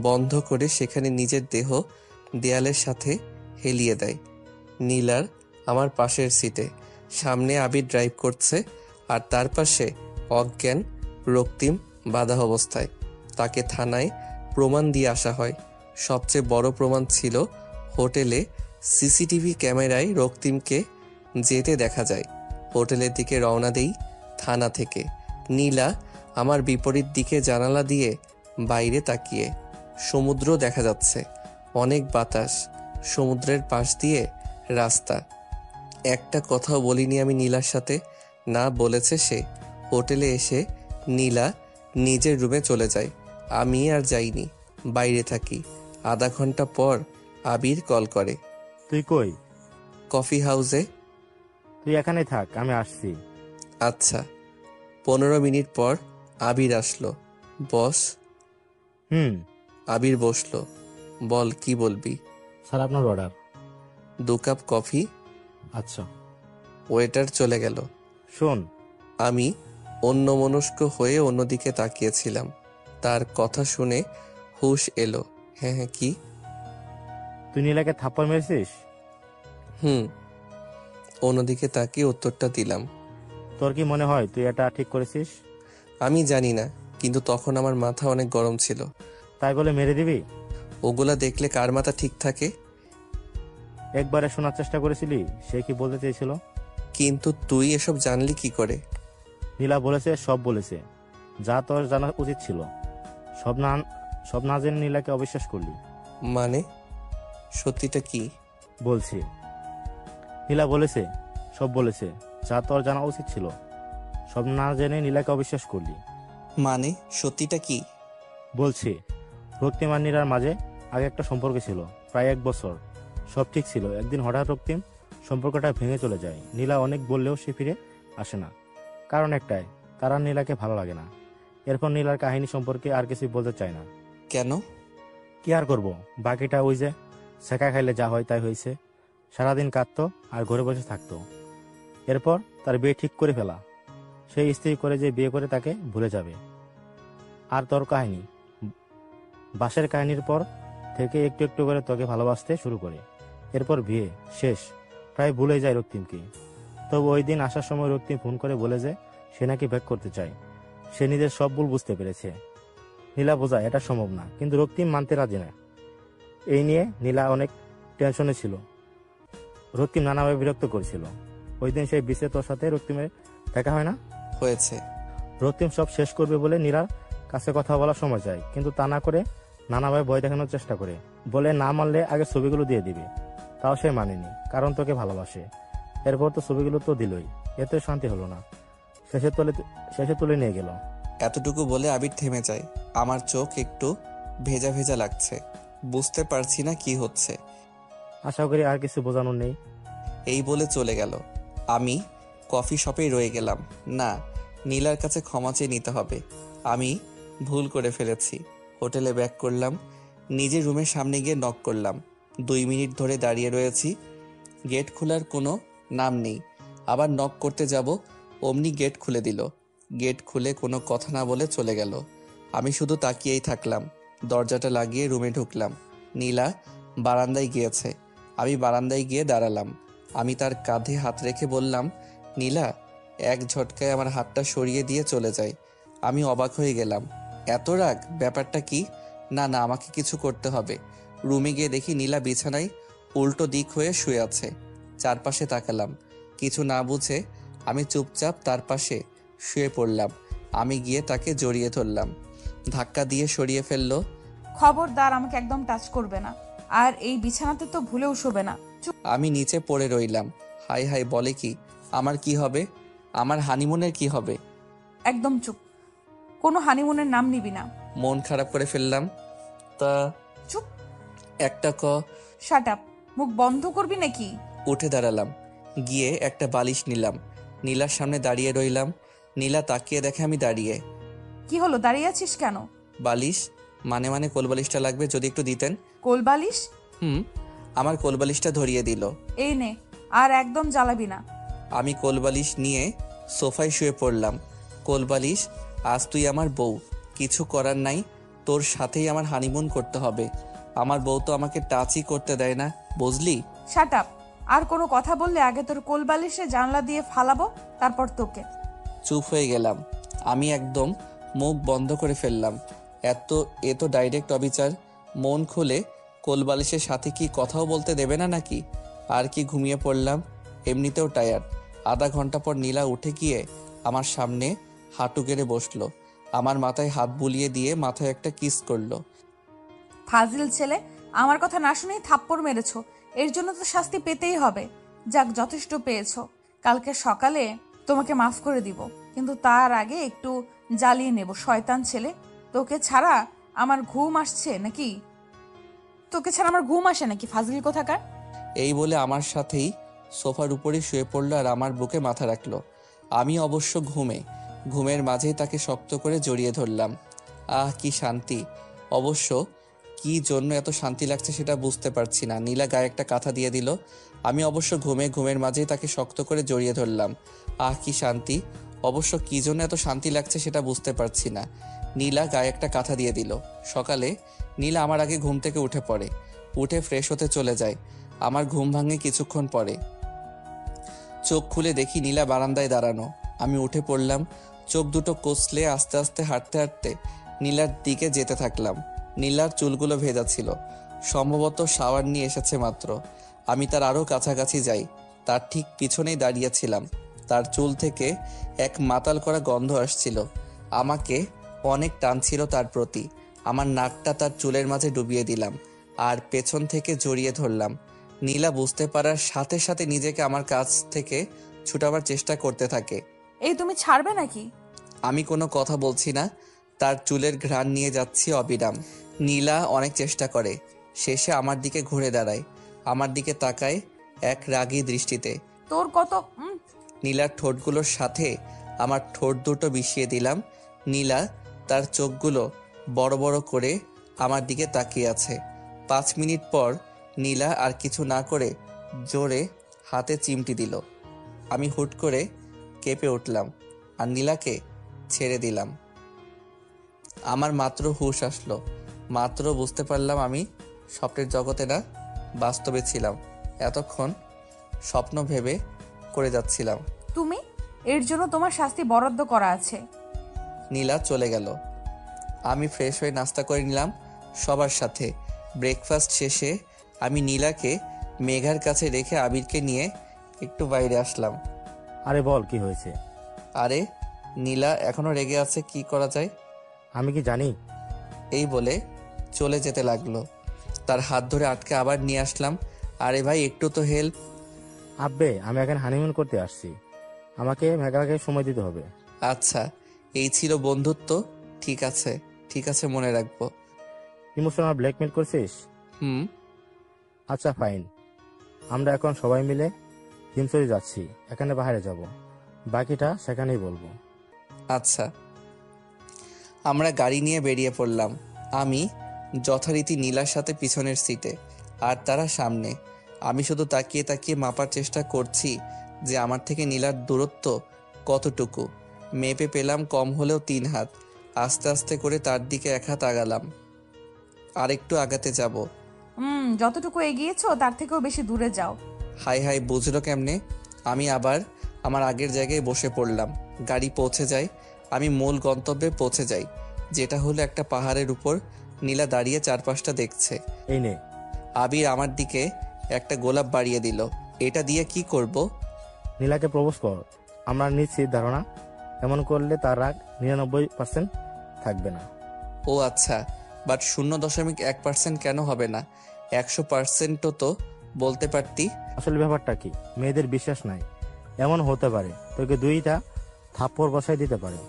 বন্ধ করে সেখানে নিজের দেহ দেয়ালের সাথে হেলিয়ে দেয়। নীলার আমার পাশের সিটে, সামনে আবির ড্রাইভ করছে আর তার পাশে অজ্ঞান রক্তিম বাধা অবস্থায়। তাকে থানায় প্রমাণ দিয়ে আসা হয়। সবচেয়ে বড় প্রমাণ ছিল হোটেলে সিসিটিভি ক্যামেরায় রক্তিমকে যেতে দেখা যায়। হোটেলের দিকে রওনা দেই থানা থেকে। নীলা আমার বিপরীত দিকে জানালা দিয়ে বাইরে তাকিয়ে। সমুদ্র দেখা যাচ্ছে, অনেক বাতাস, সমুদ্রের পাশ দিয়ে রাস্তা। একটা কথাও বলিনি আমি নীলার সাথে, না বলেছে সে। হোটেলে এসে নীলা নিজের রুমে চলে যায়, আমি আর যাইনি, বাইরে থাকি। আধা ঘন্টা পর আবির কল করে। তুই কই? কফি হাউসে। তুই এখানেই থাক, আমি আসছি। আচ্ছা। 15 মিনিট পর আবির আসলো। বস। আবির বসলো। বল, কি বলবি? স্যার, আপনার অর্ডার। 2 cup coffee. আচ্ছা। ওয়েটার চলে গেল। শোন। আমি অন্যমনস্ক হয়ে অন্যদিকে তাকিয়েছিলাম। তার কথা শুনে হুশ এলো। হ্যাঁ হ্যাঁ, কি? তুই নীলাকে থাপ্পড় মেরেছিস? অন্যদিকে তাকিয়ে উত্তরটা দিলাম। তোর কি মনে হয় তুই এটা ঠিক করেছিস? আমি জানি না, কিন্তু তখন আমার মাথা অনেক গরম ছিল। তাই বলে মেরে দিবি? ওগুলা দেখলে কার মাথা ঠিক থাকে? একবারে শোনার চেষ্টা করেছিলি সে কি বলতে চেয়েছিল? কিন্তু তুই এসব জানলি কি করে? নীলা বলেছে, সব বলেছে, যা তোর জানা উচিত ছিল। সব না জেনে নীলাকে অবিশ্বাস করলি। মানে সত্যিটা কি? বলছি। নীলা বলেছে, সব বলেছে, যা তোর জানা উচিত ছিল। সব না জেনে নীলাকে অবিশ্বাস করলি। মানে সত্যিটা কি? বলছি। রক্তিম আর নীলার মাঝে আগে একটা সম্পর্ক ছিল, প্রায় 1 বছর। সব ঠিক ছিল। একদিন হঠাৎ রক্তিম সম্পর্কটা ভেঙে চলে যায়। নীলা অনেক বললেও সে ফিরে আসে না। কারণ একটাই, তার আর নীলাকে ভালো লাগে না। এরপর নীলার কাহিনী সম্পর্কে আর কিছু বলতে চায় না। কেন? কি আর করব, বাকিটা ওই যে শেখা খাইলে যা হয় তাই হয়েছে। সারাদিন কাঁদতো আর ঘরে বসে থাকতো। এরপর তার বিয়ে ঠিক করে ফেলা। সেই স্ত্রী করে যে বিয়ে করে তাকে ভুলে যাবে। আর তোর কাহিনী, বাসের কাহিনীর পর থেকে একটু একটু করে তোকে ভালোবাসতে শুরু করে। এরপর বিয়ে শেষ, প্রায় ভুলে যায় রক্তিমকে। তবে ওই দিন আসার সময় রক্তিম ফোন করে বলে যে সে নাকি ব্যাক করতে চায়। সে নিজের সব ভুল বুঝতে পেরেছে। নীলা বোঝায় এটা সম্ভব না, কিন্তু রক্তিম মানতে রাজি না। এই নিয়ে নীলা অনেক টেনশনে ছিল। রক্তিম নানাভাবে বিরক্ত করেছিল। ওই দিন সেই বিচে তোর সাথে রক্তিমের দেখা হয় না? হয়েছে। রক্তিম সব শেষ করবে বলে নীলার কাছে কথা বলার সময় চায়, কিন্তু তা না করে নানাভাবে ভয় দেখানোর চেষ্টা করে। বলে না মানলে আগে ছবিগুলো দিয়ে দিবে। তাও সে মানেনি, কারণ তোকে ভালোবাসে। এরপর তো ছবিগুলো তো দিলই, এতে শান্তি হলো না। শেষে তুলে নিয়ে গেল। এতটুকু বলে আবির থেমে যায়। আমার চোখ একটু ভেজা ভেজা লাগছে, বুঝতে পারছি না কি হচ্ছে। আশা করি আর কিছু বোঝানোর নেই। এই বলে চলে গেল। আমি কফি শপেই রয়ে গেলাম। না, নীলার কাছে ক্ষমা চেয়ে নিতে হবে। আমি ভুল করে ফেলেছি। হোটেলে ব্যাক করলাম, নিজের রুমের সামনে গিয়ে নক করলাম। 2 মিনিট ধরে দাঁড়িয়ে রয়েছি, গেট খোলার কোনো নাম নেই। আবার নক করতে যাব, অমনি গেট খুলে দিল। গেট খুলে কোনো কথা না বলে চলে গেল। আমি শুধু তাকিয়েই থাকলাম। দরজাটা লাগিয়ে রুমে ঢুকলাম। নীলা বারান্দায় গিয়েছে। আমি বারান্দায় গিয়ে দাঁড়ালাম। আমি তার কাঁধে হাত রেখে বললাম, নীলা। এক ঝটকায় আমার হাতটা সরিয়ে দিয়ে চলে যায়। আমি অবাক হয়ে গেলাম। এত রাগ, ব্যাপারটা কি? না না, আমাকে কিছু করতে হবে। রুমে গিয়ে দেখি নীলা বিছানায় উল্টো দিক হয়ে শুয়ে আছে। চারপাশে তাকালাম, কিছু না বুঝে আমি চুপচাপ তার পাশে শুয়ে পড়লাম। আমি গিয়ে তাকে জড়িয়ে ধরলাম। ধাক্কা দিয়ে সরিয়ে ফেললো। খবরদার আমাকে একদম টাচ করবে না, আর এই বিছানাতে তো ভুলেও শোবে না। চুপ। আমি নিচে পড়ে রইলাম। হাই হাই, বলে কি? আমার কি হবে? আমার হানিমুনের কি হবে? একদম চুপ, কোনো হানিমুনের নাম নিবি না। মন খারাপ করে ফেললাম। তা চুপ। একটা শাট আপ, মুখ বন্ধ করবি নাকি? উঠে দাঁড়ালাম, গিয়ে একটা বালিশ নিলাম। নীলার সামনে দাঁড়িয়ে রইলাম। নীলা তাকিয়ে দেখে আমি দাঁড়িয়ে। কি হলো, দাঁড়িয়ে আছিস কেন? বালিশ মানে কোলবালিশটা লাগবে, যদি একটু দিতেন। কোলবালিশ? আমার কোলবালিশটা ধরিয়ে দিল। এই নে, আর একদম জ্বালাবি না। আমি কোলবালিশ নিয়ে সোফায় শুয়ে পড়লাম। কোলবালিশ, আজ তুই আমার বউ, কিছু করার নাই, তোর সাথেই আমার হানিমুন করতে হবে। আমার বউ তো আমাকে টাচই করতে দেয় না, বুঝলি? শাট আপ, আর কোনো কথা বললে আগে তোর কোলবালিশে জানলা দিয়ে ফালাবো, তারপর তোকে। চুপ হয়ে গেলাম। আমি একদম মুখ বন্ধ করে ফেললাম। এ তো ডাইরেক্ট অবিচার। মন খুলে কোলবালিশের সাথে কি কথাও বলতে দেবে না নাকি? আর কি ঘুমিয়ে পড়লাম, এমনিতেও টায়ার্ড। আধা ঘন্টা পর নীলা উঠে গিয়ে আমার সামনে হাঁটু গেড়ে বসলো। আমার মাথায় হাত বুলিয়ে দিয়ে মাথায় একটা কিস করলো। ফাজিল ছেলে, আমার কথা না শুনেই থাপ্পড় মেরেছো, এর জন্য তো শাস্তি পেতেই হবে। যাক, যথেষ্ট পেয়েছো, কালকে সকালে তোমাকে মাফ করে দিব, কিন্তু তার আগে একটু জ্বালিয়ে নেব। শয়তান ছেলে, তোকে ছাড়া আমার ঘুম আসছে নাকি? তোকে ছাড়া আমার ঘুম আসে নাকি, ফাজিল কোথাকার? এই বলে আমার সাথেই সোফার উপরে শুয়ে পড়লো আর আমার বুকে মাথা রাখলো। আমি অবশ্য ঘুমের মাঝেই তাকে শক্ত করে জড়িয়ে ধরলাম। আহ, কি শান্তি! অবশ্য কি জন্য এত শান্তি লাগছে সেটা বুঝতে পারছি না। নীলা গায়ে একটা কাঁথা দিয়ে দিল। আমি অবশ্য ঘুমের মাঝেই তাকে শক্ত করে জড়িয়ে ধরলাম। আহ, কি শান্তি! অবশ্য কি জন্য এত শান্তি লাগছে সেটা বুঝতে পারছি না। নীলা গায়ে একটা কাঁথা দিয়ে দিল। সকালে নীলা আমার আগে ঘুম থেকে উঠে পড়ে, উঠে ফ্রেশ হতে চলে যায়। আমার ঘুম ভাঙে কিছুক্ষণ পরে। চোখ খুলে দেখি নীলা বারান্দায় দাঁড়ানো। আমি উঠে পড়লাম, চোখ দুটো কষলে আস্তে আস্তে হাঁটতে হাঁটতে নীলার দিকে যেতে থাকলাম। নীলার চুলগুলো ভেজা ছিল, সম্ভবত শাওয়ার নিয়ে এসেছে মাত্র। আমি তার আরও কাছাকাছি যাই, তার ঠিক পিছনেই দাঁড়িয়েছিলাম। তার চুল থেকে এক মাতাল করা গন্ধ আসছিল। আমাকে অনেক টানছিল তার প্রতি। আমার নাকটা তার চুলের মাঝে ডুবিয়ে দিলাম আর পেছন থেকে জড়িয়ে ধরলাম। নীলা বুঝতে পারার সাথে সাথে নিজেকে আমার কাছ থেকে ছুটাবার চেষ্টা করতে থাকে। এই, তুমি ছাড়বে নাকি? আমি কোনো কথা বলছি না, তার চুলের ঘ্রাণ নিয়ে যাচ্ছি অবিরাম। নীলা অনেক চেষ্টা করে, শেষে আমার দিকে ঘুরে দাঁড়ায়, আমার দিকে তাকায় এক রাগী দৃষ্টিতে। তোর কত নীলার ঠোঁটগুলোর সাথে আমার ঠোঁট দুটো মিশিয়ে দিলাম। নীলা তার চোখগুলো বড় বড় করে আমার দিকে তাকিয়ে আছে। 5 মিনিট পর নীলা আর কিছু না করে জোরে হাতে চিমটি দিল। আমি হুট করে কেঁপে উঠলাম আর নীলাকে ছেড়ে দিলাম। আমার মাত্র হুঁশ আসলো, মাত্র বুঝতে পারলাম আমি স্বপ্নের জগতে না, বাস্তবে ছিলাম। এতক্ষণ স্বপ্ন ভেবে করে যাচ্ছিলাম। তুমি, এর জন্য তোমার শাস্তি বরাদ্দ করা আছে। নীলা চলে গেল। আমি ফ্রেশ হয়ে নাস্তা করে নিলাম সবার সাথে। ব্রেকফাস্ট শেষে আমি নীলাকে মেঘার কাছে রেখে আবিরকে নিয়ে একটু বাইরে আসলাম। আরে বল, কি হয়েছে? আরে, নীলা এখনো রেগে আছে, কি করা যায়? আমি কি জানি? এই বলে চলে যেতে লাগলো। তার হাত ধরে আটকে আবার নিয়ে আসলাম। আরে ভাই, একটু তো হেল্প। আব্বে, আমি এখানে হানিমুন করতে আসছি, আমাকে মেঘাকে সময় দিতে হবে। আচ্ছা, এই ছিল বন্ধুত্ব। ঠিক আছে, ঠিক আছে, মনে রাখবো। ইমোশনাল ব্ল্যাকমেল করছিস? আচ্ছা ফাইন, আমরা এখন সবাই মিলে হিমসরি যাচ্ছি, এখানে বাইরে যাব, বাকিটা সেখানেই বলবো। আচ্ছা। আমরা গাড়ি নিয়ে বেরিয়ে পড়লাম। আমি যথারীতি নীলার সাথে পিছনের সিটে আর তারা সামনে। আমি শুধু তাকিয়ে তাকিয়ে মাপার চেষ্টা করছি যে আমার থেকে নীলার দূরত্ব কতটুকু। মেপে পেলাম কম হলেও 3 হাত। আস্তে আস্তে করে তার দিকে 1 হাত আগালাম, আর একটু আগাতে যাব। যতটুকু এগিয়েছো তার থেকেও বেশি দূরে যাও। হাই হাই, বুঝলো কেমনে? আমি আবার আমার আগের জায়গায় বসে পড়লাম। গাড়ি পৌঁছে যায়, আমি মূল গন্তব্যে পৌঁছে যাই, যেটা হলো একটা পাহাড়ের উপর। নীলা দাঁড়িয়ে চারপাশটা দেখছে। এই নে। আবির আমার দিকে একটা গোলাপ বাড়িয়ে দিল। এটা দিয়ে কি করব? নীলাকে প্রপোজ কর। আমরা নিশ্চিত ধারণা এমন করলে তার রাগ 99% থাকবে না। ও আচ্ছা, বাট 0.1% কেন হবে না? 100%ও তো বলতে পারতি। আসলে ব্যাপারটা কি, মেয়েদের বিশ্বাস নাই। এমন হতে পারে তোকে 2টা থাপ্পড় বসাই দিতে পারে,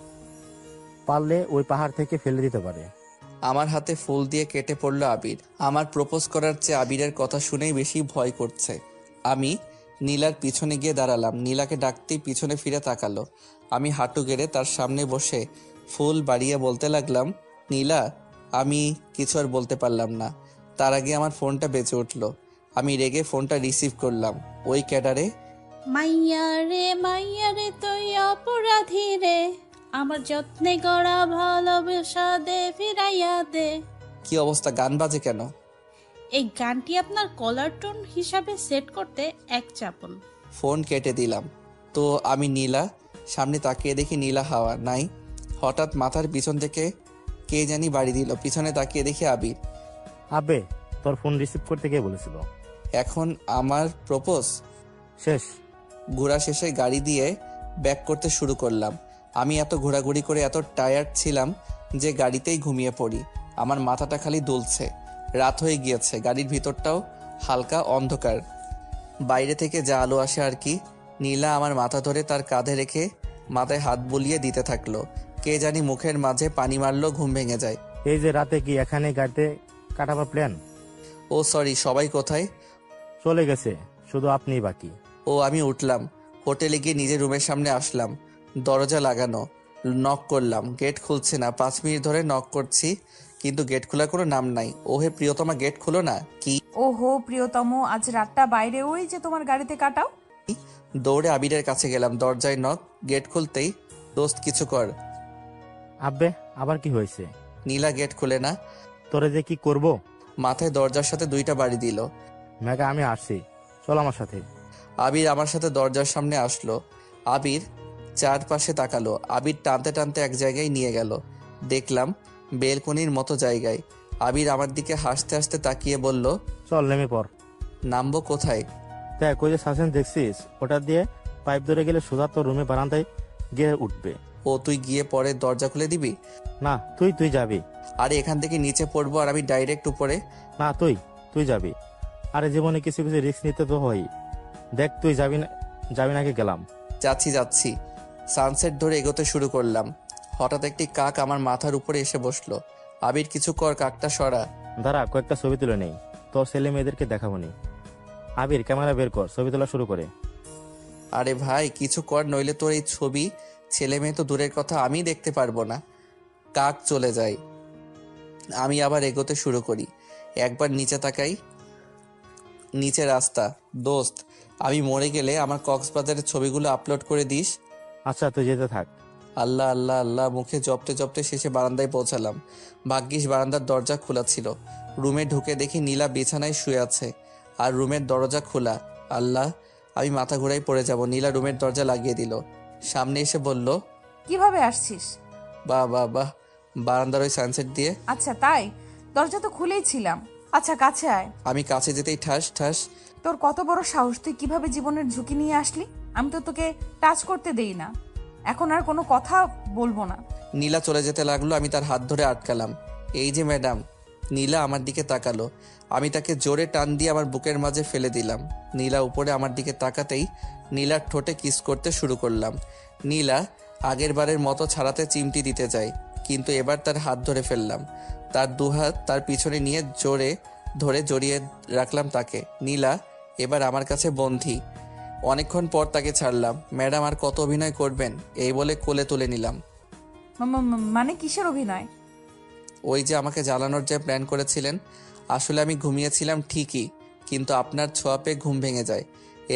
পারলে ওই পাহাড় থেকে ফেলে দিতে পারে। আমার হাতে ফুল দিয়ে কেটে পড়ল আবির। আমার প্রপোজ করার চেয়ে আবিরের কথা শুনেই বেশি ভয় করছে। আমি নীলার পিছনে গিয়ে দাঁড়ালাম। নীলাকে ডাকতেই পিছনে ফিরে তাকালো। আমি হাঁটু গেড়ে তার সামনে বসে ফুল বাড়িয়ে বলতে লাগলাম, নীলা। আমি কিছু আর বলতে পারলাম না। তার আগে আমার ফোনটা বেজে উঠল। আমি রেগে ফোনটা রিসিভ করলাম। ওই ক্যাডারে। মাইয়া রে তুই অপরাধী রে, আমার যত্নে গড়া ভালোবাসা দে ফিরাইয়া দে। কি অবস্থা, গান বাজে কেন? এই গানটি আপনার কলার টোন হিসাবে সেট করতে এক চাপুন। ফোন কেটে দিলাম। তো আমি নীলা সামনে তাকিয়ে দেখি নীলা হাওয়া নাই। হঠাৎ মাথার পিছন থেকে কে জানি বাড়ি দিল। পিছনে তাকিয়ে দেখি আবির। আবে, তোর ফোন রিসিভ করতে কে বলেছিল? এখন আমার প্রপোজ শেষ। ঘোরা শেষে গাড়ি দিয়ে ব্যাক করতে শুরু করলাম। আমি এত ঘোরাঘুরি করে এত টায়ার্ড ছিলাম যে গাড়িতেই ঘুমিয়ে পড়ি। আমার মাথাটা খালি দুলছে। রাত হয়ে গিয়েছে, গাড়ির ভিতরটাও হালকা অন্ধকার, বাইরে থেকে যা আলো আসে আর কি। নীলা আমার মাথা ধরে তার কাঁধে রেখে মাথায় হাত বুলিয়ে দিতে থাকলো। কে জানি মুখের মাঝে পানি মারলো, ঘুম ভেঙে যায়। এই যে রাতে কি এখানে গাড়িতে কাটাবার প্ল্যান? ও সরি, সবাই কোথায়? চলে গেছে, শুধু আপনিই বাকি। ও আমি উঠলাম, হোটেলে গিয়ে নিজের রুমের সামনে আসলাম। দরজা লাগানো, নক করলাম, গেট খুলছে না। 5 মিনিট ধরে নক করছি কিন্তু গেট খোলার কোনো নাম নাই। ওহে প্রিয়তমা, গেট খুলো না। কি? ওহো প্রিয়তম, আজ রাতটা বাইরে ওই যে তোমার গাড়িতে কাটাও। দৌড়ে আবিরের কাছে গেলাম, দরজায় নক। গেট খুলতেই, দোস্ত কিছু কর। আব্বে, আবার কি হয়েছে? নীলা গেট খুলে না। তোরে যে কি করব? মাথায় দরজার সাথে 2টা বাড়ি দিল। মেঘা, আমি আসছি, চল আমার সাথে। আবির আমার সাথে দরজার সামনে আসলো। আবির চারপাশে তাকালো। আবির টানতে টানতে এক জায়গায় নিয়ে গেল। দেখলাম বেলকনির মতো জায়গায়। আবির আমার দিকে হাসতে হাসতে তাকিয়ে বলল, চল নেমে পড়। নামবো কোথায়? দেখ, ওই যে সাসেন দেখছিস, ওটা দিয়ে পাইপ ধরে গেলে সোজা তোর রুমে বারান্দায় গিয়ে উঠবে। ও তুই গিয়ে পরে দরজা খুলে দিবি? না, তুই যাবি। আরে এখান থেকে নিচে পড়বো আর আমি ডাইরেক্ট উপরে? না, তুই যাবি। আরে জীবনে কিছু কিছু রিস্ক নিতে তো হয়। দেখ, তুই যাবি নাকি গেলাম? যাচ্ছি। সানসেট ধরে এগোতে শুরু করলাম। হঠাৎ একটি কাক আমার মাথার উপরে এসে বসলো। আবির কিছু কর, কাকটা সরা। দাঁড়া, কয়েকটা ছবি তুলে নেই, তোর ছেলে মেয়েদেরকে দেখাবো নি। আবির, ক্যামেরা বের কর, ছবি তোলা শুরু করে। আরে ভাই কিছু কর, নইলে তোর এই ছবি ছেলে মেয়ে তো দূরের কথা, আমি দেখতে পারবো না। কাক চলে যায়। আমি আবার এগোতে শুরু করি। একবার নিচে তাকাই, নিচে রাস্তা। দোস্ত, আমি মরে গেলে আমার কক্সবাজারের ছবিগুলো আপলোড করে দিস। আচ্ছা, তুই যেতে থাক। আল্লাহ আল্লাহ আল্লাহ মুখে জপতে জপতে শেষে বারান্দায় পৌঁছালাম। ভাগ্যিস বারান্দার দরজা খোলা ছিল। রুমে ঢুকে দেখি নীলা বিছানায় শুয়ে আছে আর রুমের দরজা খোলা। আল্লাহ, আমি মাথা ঘুরাই পড়ে যাব। নীলা রুমের দরজা লাগিয়ে দিল। সামনে এসে বলল, কিভাবে আসছিস? বাহ বাহ বাহ, বারান্দার ওই সানসেট দিয়ে। আচ্ছা তাই, দরজা তো খুলেই ছিলাম। আচ্ছা কাছে আয়। আমি কাছে যেতেই ঠাস ঠাস। তোর কত বড় সাহস, তুই কিভাবে জীবনের ঝুঁকি নিয়ে আসলি? আমি তো তোকে টাচ করতে দেই না। এখন আর কোনো কথা বলবো না। নীলা চলে যেতে লাগলো, আমি তার হাত ধরে আটকালাম। এই যে ম্যাডাম। নীলা আমার দিকে তাকালো। আমি তাকে জোরে টান দিয়ে আমার বুকের মাঝে ফেলে দিলাম। নীলা উপরে আমার দিকে তাকাতেই নীলার ঠোঁটে কিস করতে শুরু করলাম। নীলা আগের বারের মতো ছাড়াতে চিমটি দিতে যায়, কিন্তু এবার তার হাত ধরে ফেললাম। তার দুহাত তার পিছনে নিয়ে জোরে ধরে জড়িয়ে রাখলাম তাকে। নীলা এবার আমার কাছে বন্ধী। অনেকক্ষণ পর তাকে ছাড়লাম। ম্যাডাম আর কত অভিনয় করবেন, এই বলে কোলে তুলে নিলাম। মানে কিসের অভিনয়? ওই যে আমাকে জ্বালানোর যে প্ল্যান করেছিলেন। আসলে আমি ঘুমিয়েছিলাম ঠিকই, কিন্তু আপনার ছোঁয়া পেয়ে ঘুম ভেঙে যায়।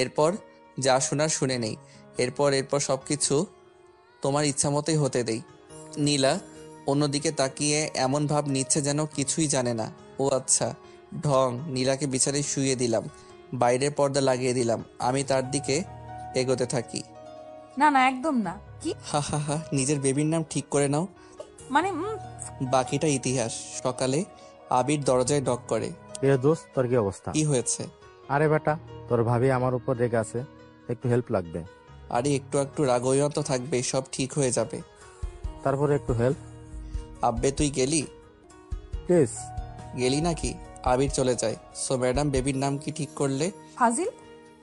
এরপর যা শোনার শুনে নেই। এরপর সব কিছু তোমার ইচ্ছা মতোই হতে দেই। নীলা অন্যদিকে তাকিয়ে এমন ভাব নিচ্ছে যেন কিছুই জানে না। ও আচ্ছা, ঢং। নীলাকে বিছানায় শুইয়ে দিলাম, বাইরের পর্দা লাগিয়ে দিলাম। আমি তার দিকে এগোতে থাকি। না না, একদম না। কি? হা হা হা, নিজের বেবির নাম ঠিক করে নাও। মানে বাকিটা ইতিহাস। সকালে আবির দরজায় নক করে। এ দোস্ত, তোর কি অবস্থা? কি হয়েছে? আরে বেটা, তোর ভাবি আমার উপর রেগে আছে, একটু হেল্প লাগবে। আরে একটু একটু রাগ তো থাকবে, সব ঠিক হয়ে যাবে। তারপরে একটু হেল্প। আব্বে তুই গেলি? প্লিজ। গেলি নাকি? আবির চলে যায়। সো ম্যাডাম, বেবির নাম কি ঠিক করলে? ফাজিল।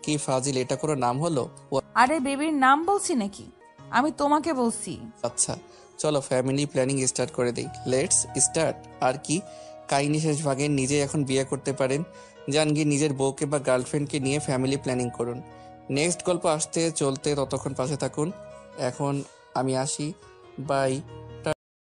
কি ফাজিল, এটা কোনো নাম হলো? ও আরে বেবির নাম বলছি নাকি? আমি তোমাকে বলছি। আচ্ছা, চলো ফ্যামিলি প্ল্যানিং স্টার্ট করে দেই। Let's start. আর কি, কাহিনী শেষ ভাগে নিজে এখন বিয়ে করতে পারেন। যান গিয়ে নিজের বউকে বা গার্লফ্রেন্ডকে নিয়ে ফ্যামিলি প্ল্যানিং করুন। নেক্সট গল্প আসতে চলতে ততক্ষণ পাশে থাকুন। এখন আমি আসি, বাই।